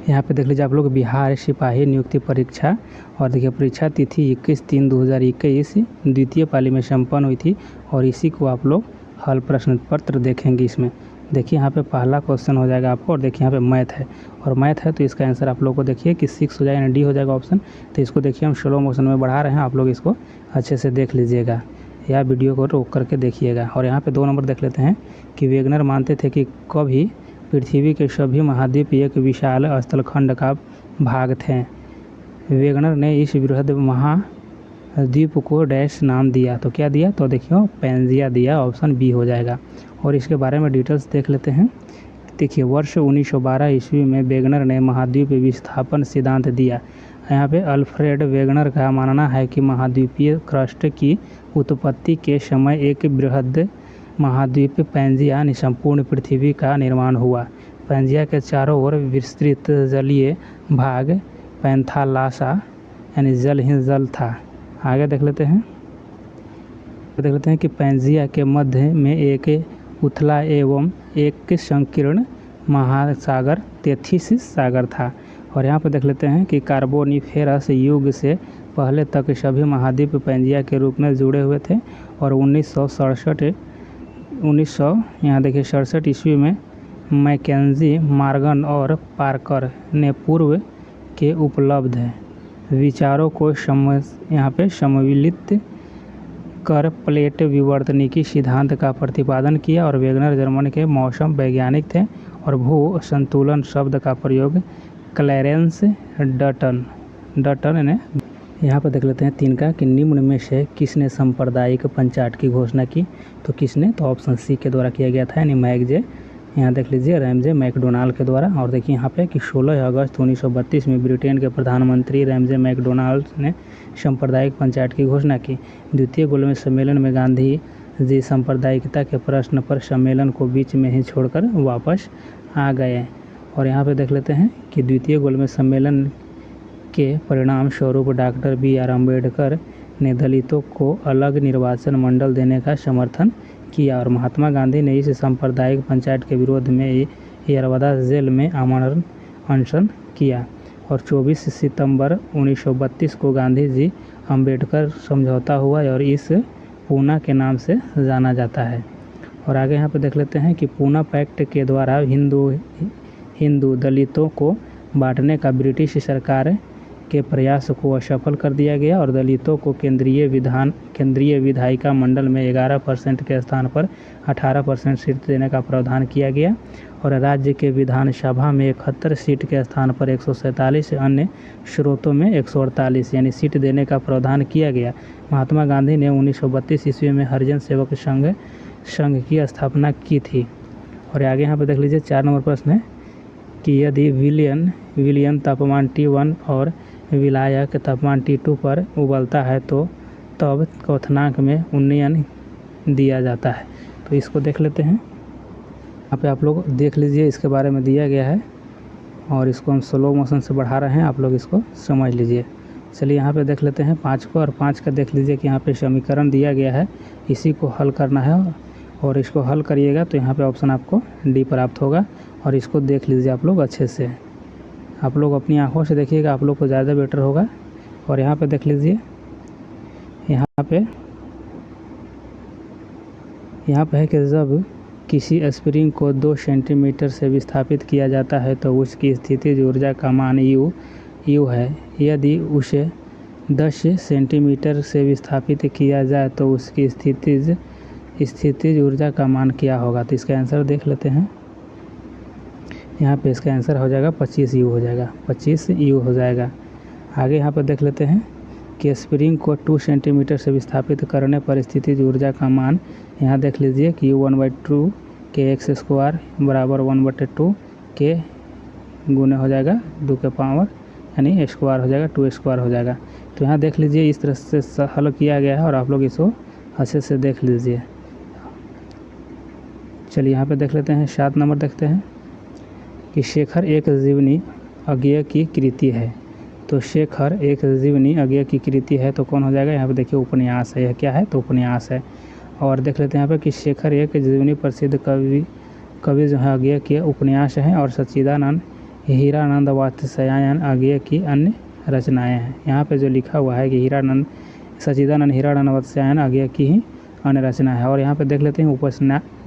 यहाँ पे देख लीजिए आप लोग बिहार सिपाही नियुक्ति परीक्षा, और देखिए परीक्षा तिथि 21/3/2021 द्वितीय पाली में संपन्न हुई थी, और इसी को आप लोग हल प्रश्न पत्र देखेंगे। इसमें देखिए यहाँ पे पहला क्वेश्चन हो जाएगा आपको, और देखिए यहाँ पे मैथ है, और मैथ है तो इसका आंसर आप लोग को देखिए कि 6 हो जाएगा, यानी डी हो जाएगा ऑप्शन। तो इसको देखिए हम स्लो मोशन में बढ़ा रहे हैं, आप लोग इसको अच्छे से देख लीजिएगा या वीडियो को रोक करके देखिएगा। और यहाँ पे 2 नंबर देख लेते हैं कि वेगनर मानते थे कि कभी पृथ्वी के सभी महाद्वीप एक विशाल स्थलखंड का भाग थे। वेगनर ने इस बृहद महाद्वीप को डैश नाम दिया, तो क्या दिया, तो देखिए पैंजिया दिया, ऑप्शन बी हो जाएगा। और इसके बारे में डिटेल्स देख लेते हैं। देखिए वर्ष 1912 ईस्वी में वेगनर ने महाद्वीप विस्थापन सिद्धांत दिया। यहाँ पे अल्फ्रेड वेगनर का मानना है कि महाद्वीपीय क्रस्ट की उत्पत्ति के समय एक बृहद महाद्वीप पैंजिया यानी संपूर्ण पृथ्वी का निर्माण हुआ। पैंजिया के चारों ओर विस्तृत जलीय भाग पैंथालासा यानी जल ही जल था। आगे देख लेते हैं कि पैंजिया के मध्य में एक उथला एवं एक संकीर्ण महासागर तेथिस सागर था। और यहाँ पर देख लेते हैं कि कार्बोनिफेरस युग से पहले तक सभी महाद्वीप पैंजिया के रूप में जुड़े हुए थे, और 1967 ईस्वी में मैकेंजी, मॉर्गन और पार्कर ने पूर्व के उपलब्ध विचारों को यहाँ पे सम्मिलित कर प्लेट विवर्तनिकी सिद्धांत का प्रतिपादन किया। और वेगनर जर्मन के मौसम वैज्ञानिक थे, और भू संतुलन शब्द का प्रयोग क्लैरेंस डटन ने। यहाँ पर देख लेते हैं 3 का कि निम्न में से किसने सांप्रदायिक पंचाट की घोषणा की, तो किसने, तो ऑप्शन सी के द्वारा किया गया था, यानी मैगजे। यहाँ देख लीजिए रैमजे मैकडोनाल्ड के द्वारा। और देखिए यहाँ पे कि 16 अगस्त 1932 में ब्रिटेन के प्रधानमंत्री रैमजे मैकडोनाल्ड ने सांप्रदायिक पंचायत की घोषणा की। द्वितीय गोलमेज सम्मेलन में गांधी जी सांप्रदायिकता के प्रश्न पर सम्मेलन को बीच में ही छोड़कर वापस आ गए। और यहाँ पे देख लेते हैं कि द्वितीय गोलमेज सम्मेलन के परिणाम स्वरूप डॉक्टर बी.आर. अम्बेडकर ने दलितों को अलग निर्वाचन मंडल देने का समर्थन किया, और महात्मा गांधी ने इस सांप्रदायिक पंचायत के विरोध में यरवदा जेल में आमरण अनशन किया। और 24 सितंबर 1932 को गांधी जी अम्बेडकर समझौता हुआ, और इस पूना के नाम से जाना जाता है। और आगे यहाँ पर देख लेते हैं कि पूना पैक्ट के द्वारा हिंदू दलितों को बांटने का ब्रिटिश सरकार के प्रयास को असफल कर दिया गया, और दलितों को केंद्रीय विधायिका मंडल में 11% के स्थान पर 18% सीट देने का प्रावधान किया गया। और राज्य के विधानसभा में 71 सीट के स्थान पर 147, अन्य स्रोतों में 148 यानी सीट देने का प्रावधान किया गया। महात्मा गांधी ने 1932 ईस्वी में हरिजन सेवक संघ की स्थापना की थी। और आगे यहाँ पर देख लीजिए 4 नंबर प्रश्न है कि यदि विलयन तापमान T1 और विलायक तापमान T2 पर उबलता है तो तब क्वथनांक में उन्नयन दिया जाता है। तो इसको देख लेते हैं। यहाँ पे आप लोग देख लीजिए, इसके बारे में दिया गया है, और इसको हम स्लो मोशन से बढ़ा रहे हैं, आप लोग इसको समझ लीजिए। चलिए यहाँ पे देख लेते हैं 5 को, और 5 का देख लीजिए कि यहाँ पे समीकरण दिया गया है, इसी को हल करना है, और इसको हल करिएगा तो यहाँ पे ऑप्शन आपको डी प्राप्त होगा। और इसको देख लीजिए आप लोग अच्छे से, आप लोग अपनी आंखों से देखिएगा, आप लोग को ज़्यादा बेटर होगा। और यहाँ पे देख लीजिए, यहाँ पे है कि जब किसी स्प्रिंग को 2 सेंटीमीटर से विस्थापित किया जाता है तो उसकी स्थितिज ऊर्जा का मान U है। यदि उसे 10 सेंटीमीटर से विस्थापित किया जाए तो उसकी स्थितिज ऊर्जा का मान क्या होगा। तो इसका आंसर देख लेते हैं। यहाँ पे इसका आंसर हो जाएगा 25 U हो जाएगा, 25 U हो जाएगा। आगे यहाँ पर देख लेते हैं कि स्प्रिंग को 2 सेंटीमीटर से विस्थापित करने पर स्थितिज ऊर्जा का मान, यहाँ देख लीजिए कि U1/2 के x स्क्वायर बराबर 1/2 के गुने हो जाएगा 2 के पावर, यानी स्क्वायर हो जाएगा 2 स्क्वायर हो जाएगा। तो यहाँ देख लीजिए इस तरह से हल किया गया है, और आप लोग इसको अच्छे से देख लीजिए। चलिए यहाँ पे देख लेते हैं 7 नंबर देखते हैं कि शेखर एक जीवनी अज्ञेय की कृति है। तो शेखर एक जीवनी अज्ञेय की कृति है तो कौन हो जाएगा, यहाँ पे देखिए उपन्यास है। यह क्या है, तो उपन्यास है। और देख लेते हैं यहाँ पे कि शेखर एक जीवनी प्रसिद्ध कवि जो है अज्ञेय के उपन्यास है, और सच्चिदानंद हीरानंद वात्स्यायन आगे की अन्य रचनाएं हैं। यहाँ पे जो लिखा हुआ है कि सच्चिदानंद हीरानंद वात्स्यायन आगे की ही अन्य रचना है। और यहाँ पे देख लेते हैं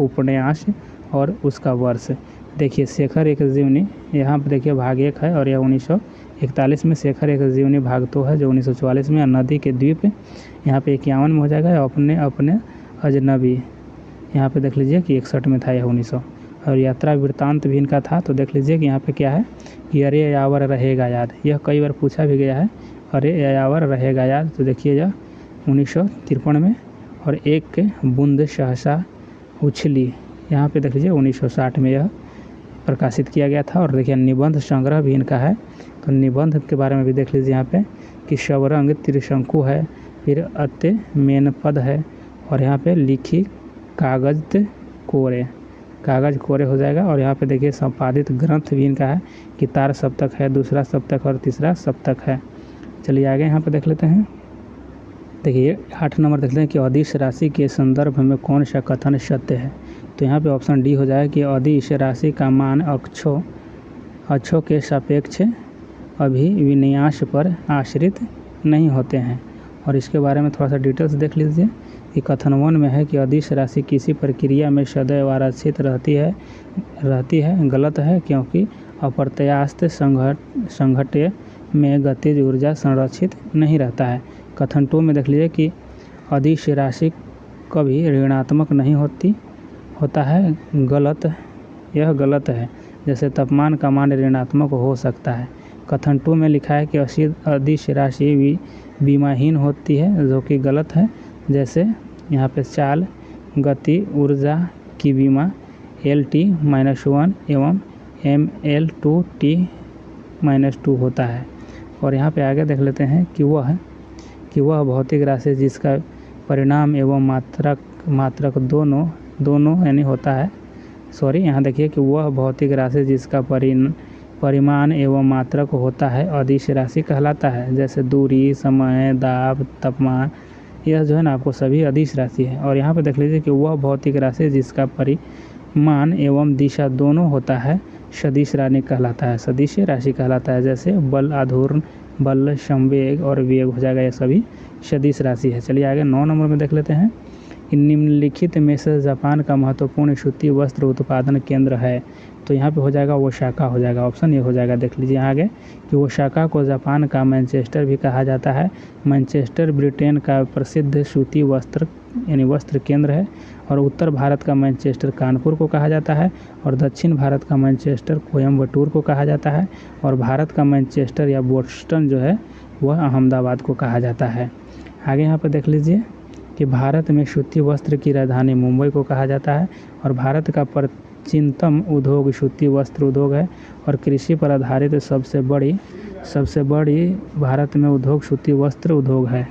उपन्यास और उसका वर्ष। देखिए शेखर एक जीवनी, यहाँ पे देखिए भाग 1 है और यह 1941 में, शेखर एक जीवनी भाग 2 है जो 1944 में, नदी के द्वीप यहाँ पे 51 में हो जाएगा। अपने अपने अजनबी यहाँ पे देख लीजिए कि 61 में था यह 1900। और यात्रा वृत्तांत भी इनका था। तो देख लीजिए कि यहाँ पे क्या है कि अरे यावर रहेगा याद, यह कई बार पूछा भी गया है, अरे यावर रहेगा याद। तो देखिए यह 1953 में। और एक बूंद सहसा उछली, यहाँ पे देख लीजिए 1960 में यह प्रकाशित किया गया था। और देखिए निबंध संग्रह भी इनका है। तो निबंध के बारे में भी देख लीजिए यहाँ पे कि शबरंग त्रिशंकु है, फिर अत्य मेनपद है, और यहाँ पे लिखी कागज कोरे हो जाएगा। और यहाँ पे देखिए संपादित ग्रंथ भी इनका है कि तार सप्तक है, दूसरा सप्तक और तीसरा सप्तक है। चलिए आगे यहाँ पे देख लेते हैं। देखिए 8 नंबर देख लेते हैं कि अदिश राशि के संदर्भ में कौन सा कथन सत्य है। तो यहाँ पे ऑप्शन डी हो जाएगा कि अदिश राशि का मान अक्षों के सापेक्ष अभिविन्यास पर आश्रित नहीं होते हैं। और इसके बारे में थोड़ा सा डिटेल्स देख लीजिए कि कथन 1 में है कि अदिश राशि किसी प्रक्रिया में सदैव आरक्षित रहती है। गलत है, क्योंकि अप्रत्याशित संघट्य में गतिज ऊर्जा संरक्षित नहीं रहता है। कथन 2 में देख लीजिए कि अदिश राशि कभी ऋणात्मक नहीं होता है। यह गलत है, जैसे तापमान का मान ऋणात्मक हो सकता है। कथन 2 में लिखा है कि अदिश राशि विमाहीन होती है, जो कि गलत है, जैसे यहाँ पे चाल गति ऊर्जा की विमा LT-1 एवं ML2T-2 होता है। और यहाँ पे आगे देख लेते हैं कि वह भौतिक राशि जिसका परिणाम एवं मात्रक दोनों यानी होता है। यहाँ देखिए कि वह भौतिक राशि जिसका परिमाण एवं मात्रक होता है अदिश राशि कहलाता है। जैसे दूरी, समय, दाब, तापमान, यह जो है ना आपको सभी अदिश राशि है। और यहाँ पे देख लीजिए कि वह भौतिक राशि जिसका परिमाण एवं दिशा दोनों होता है सदिश राशि कहलाता है। जैसे बल, आघूर्ण, बल, संवेग और वेग हो जाएगा, ये सभी सदिश राशि है। चलिए आगे 9 नंबर में देख लेते हैं कि निम्नलिखित में से जापान का महत्वपूर्ण सूती वस्त्र उत्पादन केंद्र है। तो यहाँ पे हो जाएगा ओसाका हो जाएगा, ऑप्शन ये हो जाएगा। देख लीजिए आगे कि ओसाका को जापान का मैनचेस्टर भी कहा जाता है। मैनचेस्टर ब्रिटेन का प्रसिद्ध सूती वस्त्र केंद्र है। और उत्तर भारत का मैनचेस्टर कानपुर को कहा जाता है। और दक्षिण भारत का मैनचेस्टर कोयम्बटूर को कहा जाता है। और भारत का मैनचेस्टर या बोस्टन जो है वह अहमदाबाद को कहा जाता है। आगे यहाँ पर देख लीजिए कि भारत में सूती वस्त्र की राजधानी मुंबई को कहा जाता है। और भारत का प्राचीनतम उद्योग सूती वस्त्र उद्योग है। और कृषि पर आधारित सबसे बड़ी भारत में उद्योग सूती वस्त्र उद्योग है।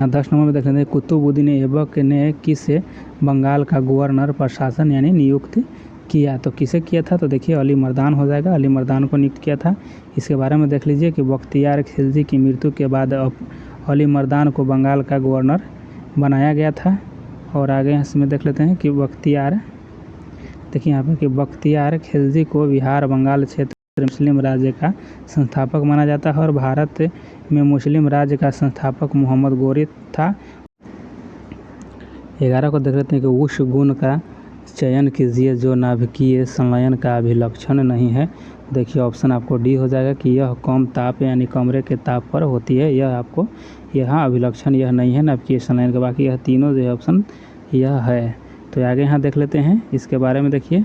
10 नंबर में देख लेते हैं कुतुबुद्दीन ऐबक ने किसे बंगाल का गवर्नर प्रशासन यानी नियुक्त किया। तो किसे किया था, तो देखिए अली मर्दान हो जाएगा, अली मर्दान को नियुक्त किया था। इसके बारे में देख लीजिए कि बख्तियार खिलजी की मृत्यु के बाद अली मर्दान को बंगाल का गवर्नर बनाया गया था। और आगे इसमें देख लेते हैं कि देखिए यहाँ पर कि बख्तियार खिलजी को बिहार बंगाल क्षेत्र मुस्लिम राज्य का संस्थापक माना जाता है। और भारत में मुस्लिम राज्य का संस्थापक मोहम्मद गोरी था। 11 को देख लेते हैं कि उस गुण का चयन कीजिए जो नाभिकीय संलयन का अभिलक्षण नहीं है। देखिए ऑप्शन आपको डी हो जाएगा कि यह कम ताप यानी कमरे के ताप पर होती है। यह आपको यहाँ अभिलक्षण यह नहीं है नाभिकीय संलयन का, बाकी यह तीनों जो है ऑप्शन यह है। तो आगे यहाँ देख लेते हैं इसके बारे में। देखिए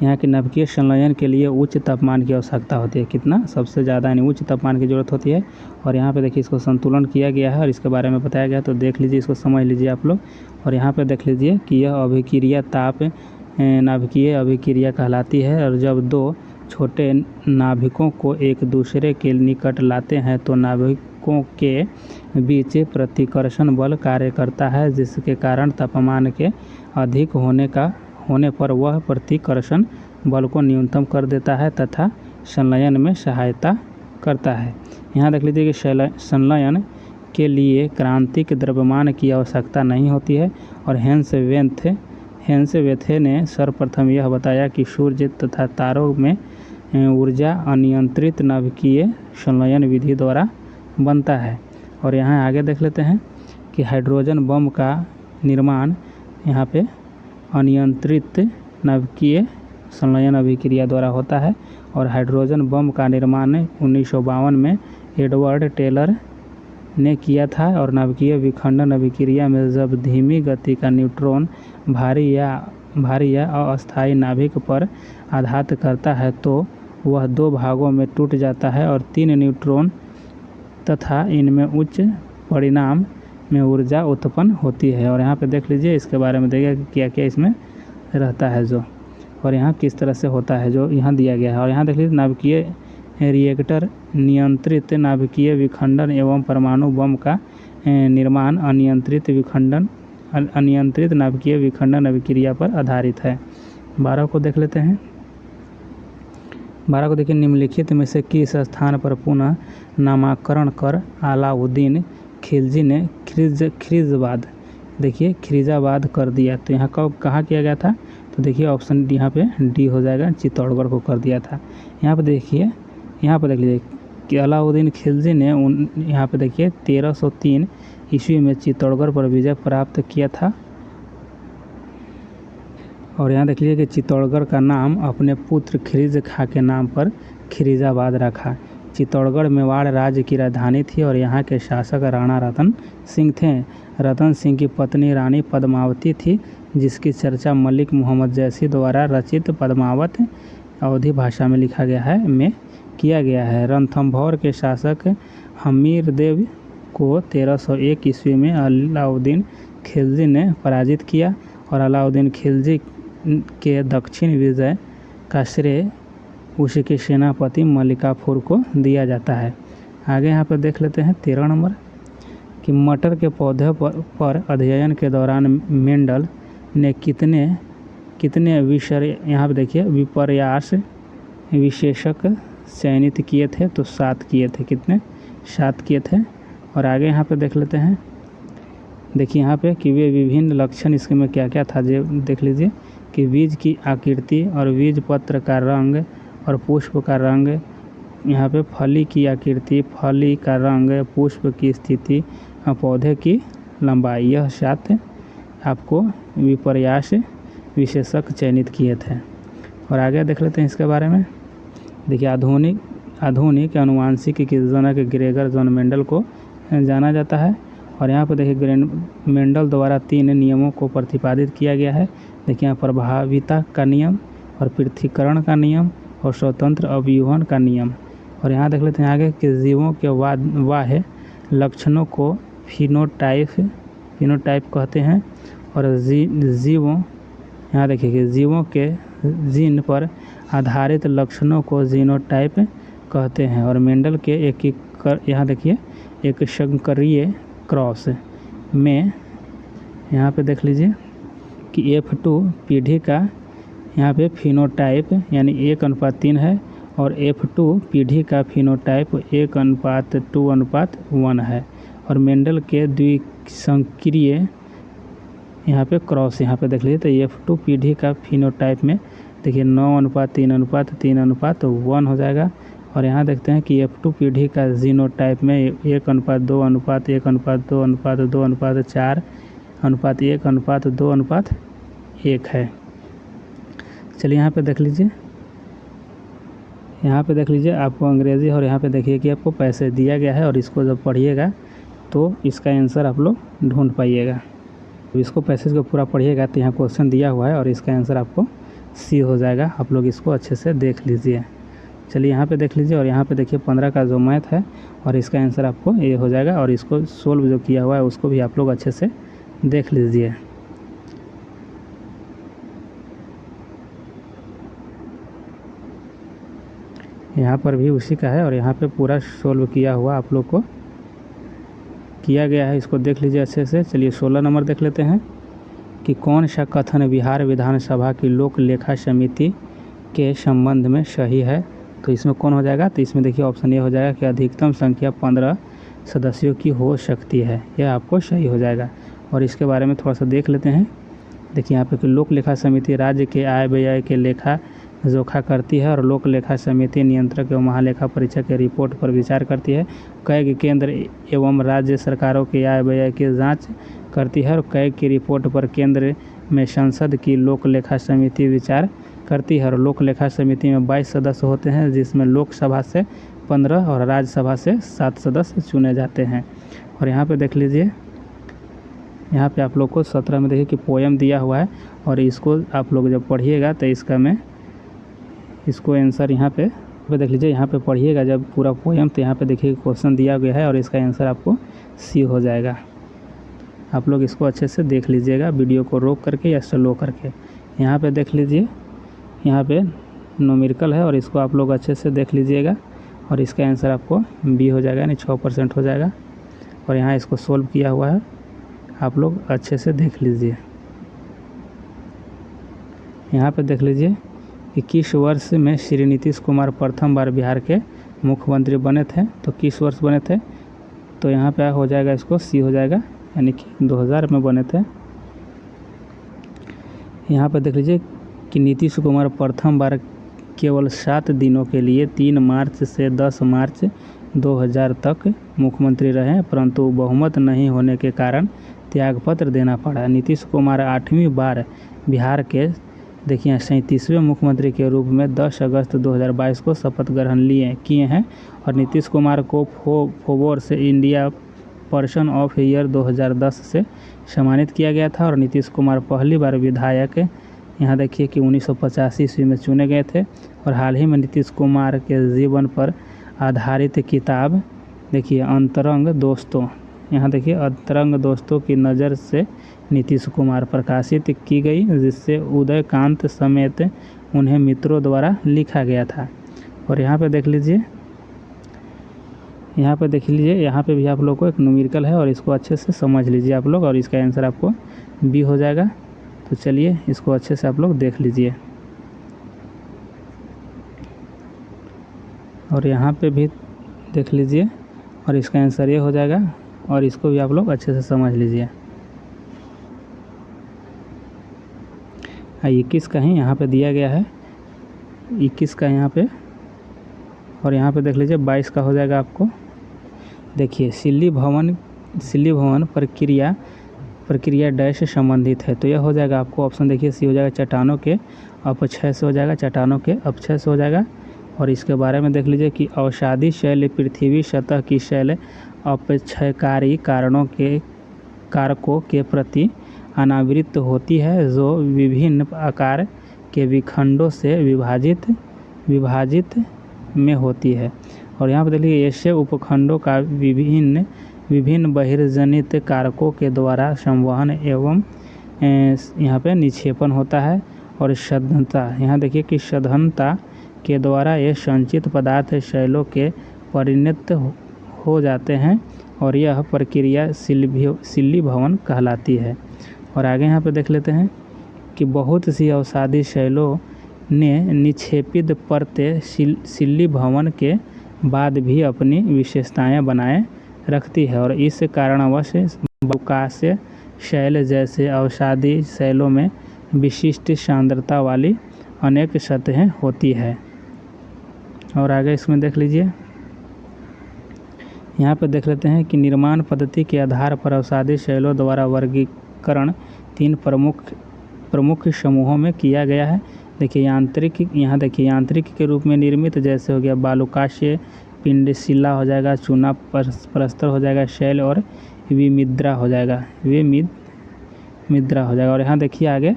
यहाँ के नाभिकीय संलयन के लिए उच्च तापमान की आवश्यकता होती है। कितना, सबसे ज़्यादा यानी उच्च तापमान की ज़रूरत होती है। और यहाँ पे देखिए इसको संतुलन किया गया है और इसके बारे में बताया गया है। तो देख लीजिए, इसको समझ लीजिए आप लोग। और यहाँ पे देख लीजिए कि यह अभिक्रिया नाभिकीय अभिक्रिया कहलाती है। और जब दो छोटे नाभिकों को एक दूसरे के निकट लाते हैं तो नाभिकों के बीच प्रतिकर्षण बल कार्य करता है, जिसके कारण तापमान के अधिक होने पर वह प्रतिकर्षण बल को न्यूनतम कर देता है तथा संलयन में सहायता करता है। यहाँ देख लीजिए कि संलयन के लिए क्रांतिक द्रव्यमान की आवश्यकता नहीं होती है। और हेंस वेथे ने सर्वप्रथम यह बताया कि सूर्य तथा तारों में ऊर्जा अनियंत्रित नाभिकीय संलयन विधि द्वारा बनता है। और यहाँ आगे देख लेते हैं कि हाइड्रोजन बम का निर्माण यहाँ पे अनियंत्रित नाभिकीय संलयन अभिक्रिया द्वारा होता है। और हाइड्रोजन बम का निर्माण 1952 में एडवर्ड टेलर ने किया था। और नाभिकीय विखंडन अभिक्रिया में जब धीमी गति का न्यूट्रॉन भारी या अस्थायी नाभिक पर आघात करता है तो वह 2 भागों में टूट जाता है और 3 न्यूट्रॉन तथा इनमें उच्च परिमाण में ऊर्जा उत्पन्न होती है। और यहाँ पे देख लीजिए, इसके बारे में देखिए कि क्या क्या इसमें रहता है जो, और यहाँ किस तरह से होता है जो यहाँ दिया गया है। और यहाँ देख लीजिए, नाभिकीय रिएक्टर नियंत्रित नाभिकीय विखंडन एवं परमाणु बम का निर्माण अनियंत्रित नाभिकीय विखंडन अभिक्रिया पर आधारित है। 12 को देख लेते हैं। 12 को देखिए, निम्नलिखित में से किस स्थान पर पुनः नामकरण कर अलाउद्दीन खिलजी ने खिरीजाबाद, देखिए खिरीजाबाद कर दिया। तो यहाँ कहाँ किया गया था? तो देखिए ऑप्शन यहाँ पे डी हो जाएगा, चित्तौड़गढ़ को कर दिया था। यहाँ पे देखिए, यहाँ पे देख लीजिए कि अलाउद्दीन खिलजी ने यहाँ पे देखिए 1303 ईस्वी में चित्तौड़गढ़ पर विजय प्राप्त किया था। और यहाँ देख लीजिए कि चित्तौड़गढ़ का नाम अपने पुत्र खिरीज खां के नाम पर खिरीजाबाद रखा। चित्तौड़गढ़ मेवाड़ राज्य की राजधानी थी और यहाँ के शासक राणा रतन सिंह थे। रतन सिंह की पत्नी रानी पद्मावती थी, जिसकी चर्चा मलिक मोहम्मद जैसी द्वारा रचित पद्मावत अवधी भाषा में किया गया है। रणथंभौर के शासक हमीरदेव को 1301 ईस्वी में अलाउद्दीन खिलजी ने पराजित किया और अलाउद्दीन खिलजी के दक्षिण विजय का श्रेय उसके सेनापति मलिकाफुर को दिया जाता है। आगे यहाँ पर देख लेते हैं 13 नंबर कि मटर के पौधे पर अध्ययन के दौरान मेंडल ने कितने विषय यहाँ पर देखिए विपर्यास विशेषक चयनित किए थे? तो 7 किए थे। कितने? 7 किए थे। और आगे यहाँ पे देख लेते हैं, देखिए यहाँ पे कि वे विभिन्न लक्षण इसके में क्या क्या था जो देख लीजिए कि बीज की आकृति और बीज पत्र का रंग और पुष्प का रंग, यहाँ पे फली की आकृति, फली का रंग, पुष्प की स्थिति, पौधे की लंबाई, यह 7 आपको विपर्यास विशेषक चयनित किए थे। और आगे देख लेते हैं इसके बारे में। देखिए आधुनिक अनुवांशिकी के जनक ग्रेगर जॉन मेंडल को जाना जाता है। और यहाँ पर देखिए मेंडल द्वारा 3 नियमों को प्रतिपादित किया गया है। देखिए यहाँ प्रभाविता का नियम और पृथक्करण का नियम और स्वतंत्र अवयूहन का नियम। और यहाँ देख लेते हैं आगे कि जीवों के बाह्य लक्षणों को फिनोटाइप कहते हैं और जीवों, यहाँ देखिए कि जीवों के जीन पर आधारित लक्षणों को जीनोटाइप कहते हैं। और मेंडल के यहाँ देखिए एक संकरीय क्रॉस में यहाँ पे देख लीजिए कि F2 पीढ़ी का यहाँ पे फिनोटाइप यानी 1:3 है और F2 पीढ़ी का फिनोटाइप 1:2:1 है। और मेंडल के द्विसंक्रिय यहाँ पे क्रॉस यहाँ पे देख लीजिए तो F2 पीढ़ी का फिनोटाइप में देखिए 9:3:3:1 हो जाएगा। और यहाँ देखते हैं कि F2 पीढ़ी का जीनोटाइप में 1:2:1:2:4:1:1:2:1 है। चलिए यहाँ पे देख लीजिए, आपको अंग्रेज़ी और यहाँ पे देखिए कि आपको पैसे दिया गया है और इसको जब पढ़िएगा तो इसका आंसर आप लोग ढूंढ पाइएगा। इसको पैसेज को पूरा पढ़िएगा तो यहाँ क्वेश्चन दिया हुआ है और इसका आंसर आपको सी हो जाएगा। आप लोग इसको अच्छे से देख लीजिए। चलिए यहाँ पे देख लीजिए और यहाँ पे देखिए 15 का जो मैथ है और इसका आंसर आपको ये हो जाएगा। और इसको सोल्व जो किया हुआ है उसको भी आप लोग अच्छे से देख लीजिए। यहाँ पर भी उसी का है और यहाँ पे पूरा सोल्व किया हुआ आप लोग को किया गया है, इसको देख लीजिए अच्छे से। चलिए 16 नंबर देख लेते हैं कि कौन सा कथन बिहार विधानसभा की लोक लेखा समिति के संबंध में सही है? तो इसमें कौन हो जाएगा? तो इसमें देखिए ऑप्शन ए हो जाएगा कि अधिकतम संख्या 15 सदस्यों की हो सकती है, यह आपको सही हो जाएगा। और इसके बारे में थोड़ा सा देख लेते हैं देखिए यहाँ पे कि लोक लेखा समिति राज्य के आय व्यय के लेखा जोखा करती है और लोक लेखा समिति नियंत्रक एवं महालेखा परीक्षक के रिपोर्ट पर विचार करती है। कैग केंद्र एवं राज्य सरकारों के आय व्यय की जांच करती है और कैग की रिपोर्ट पर केंद्र में संसद की लोक लेखा समिति विचार करती है। और लोक लेखा समिति में 22 सदस्य होते हैं, जिसमें लोकसभा से 15 और राज्यसभा से 7 सदस्य चुने जाते हैं। और यहाँ पे देख लीजिए, यहाँ पे आप लोग को 17 में देखिए कि पोएम दिया हुआ है और इसको आप लोग जब पढ़िएगा तो इसको आंसर यहाँ पे देख लीजिए। यहाँ पे पढ़िएगा जब पूरा पोएम तो यहाँ पे देखिए क्वेश्चन दिया गया है और इसका आंसर आपको सी हो जाएगा। आप लोग इसको अच्छे से देख लीजिएगा, वीडियो को रोक करके या स्लो करके। यहाँ पे देख लीजिए, यहाँ पे न्यूमेरिकल है और इसको आप लोग अच्छे से देख लीजिएगा और इसका आंसर आपको बी हो जाएगा, यानी 6% हो जाएगा। और यहाँ इसको सोल्व किया हुआ है, आप लोग अच्छे से देख लीजिए। यहाँ पे देख लीजिए कि किस वर्ष में श्री नीतीश कुमार प्रथम बार बिहार के मुख्यमंत्री बने थे, तो किस वर्ष बने थे, तो यहाँ पे हो जाएगा, इसको सी हो जाएगा, यानी कि 2000 में बने थे। यहाँ पे देख लीजिए कि नीतीश कुमार प्रथम बार केवल 7 दिनों के लिए 3 मार्च से 10 मार्च 2000 तक मुख्यमंत्री रहे, परंतु बहुमत नहीं होने के कारण त्यागपत्र देना पड़ा। नीतीश कुमार 8वीं बार बिहार के देखिए 37वें मुख्यमंत्री के रूप में 10 अगस्त 2022 को शपथ ग्रहण किए हैं। और नीतीश कुमार को Forbes India person of year 2010 से सम्मानित किया गया था। और नीतीश कुमार पहली बार विधायक यहाँ देखिए कि 1985 ईस्वी में चुने गए थे। और हाल ही में नीतीश कुमार के जीवन पर आधारित किताब देखिए अंतरंग दोस्तों, यहाँ देखिए अंतरंग दोस्तों की नज़र से नीतीश कुमार प्रकाशित की गई, जिससे उदयकांत समेत उन्हें मित्रों द्वारा लिखा गया था। और यहाँ पे देख लीजिए, यहाँ पे भी आप लोग को एक न्यूमेरिकल है और इसको अच्छे से समझ लीजिए आप लोग, और इसका आंसर आपको बी हो जाएगा। तो चलिए इसको अच्छे से आप लोग देख लीजिए। और यहाँ पे भी देख लीजिए और इसका आंसर ये हो जाएगा, और इसको भी आप लोग अच्छे से समझ लीजिए। 21 का ही यहाँ पे दिया गया है, 21 का यहाँ पे, और यहाँ पे देख लीजिए 22 का हो जाएगा आपको। देखिए सिल्ली भवन प्रक्रिया डैश से संबंधित है, तो यह हो जाएगा आपको ऑप्शन देखिए सी हो जाएगा, चट्टानों के अपक्षय से हो जाएगा, चट्टानों के अपक्षय से हो जाएगा। और इसके बारे में देख लीजिए कि अवसादी शैल पृथ्वी सतह की शैल अपक्षयकारी कारकों के प्रति अनावृत होती है, जो विभिन्न आकार के विखंडों से विभाजित में होती है। और यहाँ पर देखिए ऐसे उपखंडों का विभिन्न बहिर्जनित कारकों के द्वारा संवहन एवं यहाँ पे निक्षेपण होता है। और सघनता, यहाँ देखिए कि सघनता के द्वारा ये संचित पदार्थ शैलों के परिणत हो जाते हैं, और यह प्रक्रिया सिल्ली भवन कहलाती है। और आगे यहाँ पे देख लेते हैं कि बहुत सी अवसादी शैलों ने निक्षेपित परतें सिल्ली भवन के बाद भी अपनी विशेषताएं बनाए रखती है। और इस कारणवश बहुकाशीय शैल जैसे अवसादी शैलों में विशिष्ट सांद्रता वाली अनेक सतहें होती है। और आगे इसमें देख लीजिए, यहाँ पे देख लेते हैं कि निर्माण पद्धति के आधार पर अवसादी शैलों द्वारा वर्गीकरण 3 प्रमुख समूहों में किया गया है। देखिए यांत्रिक, यहाँ देखिए यांत्रिक के रूप में निर्मित जैसे हो गया बालुकाशीय, पिंडशिला हो जाएगा, चूना प्रस्तर हो जाएगा, शैल, और विमिद्रा हो जाएगा, और यहाँ देखिए आगे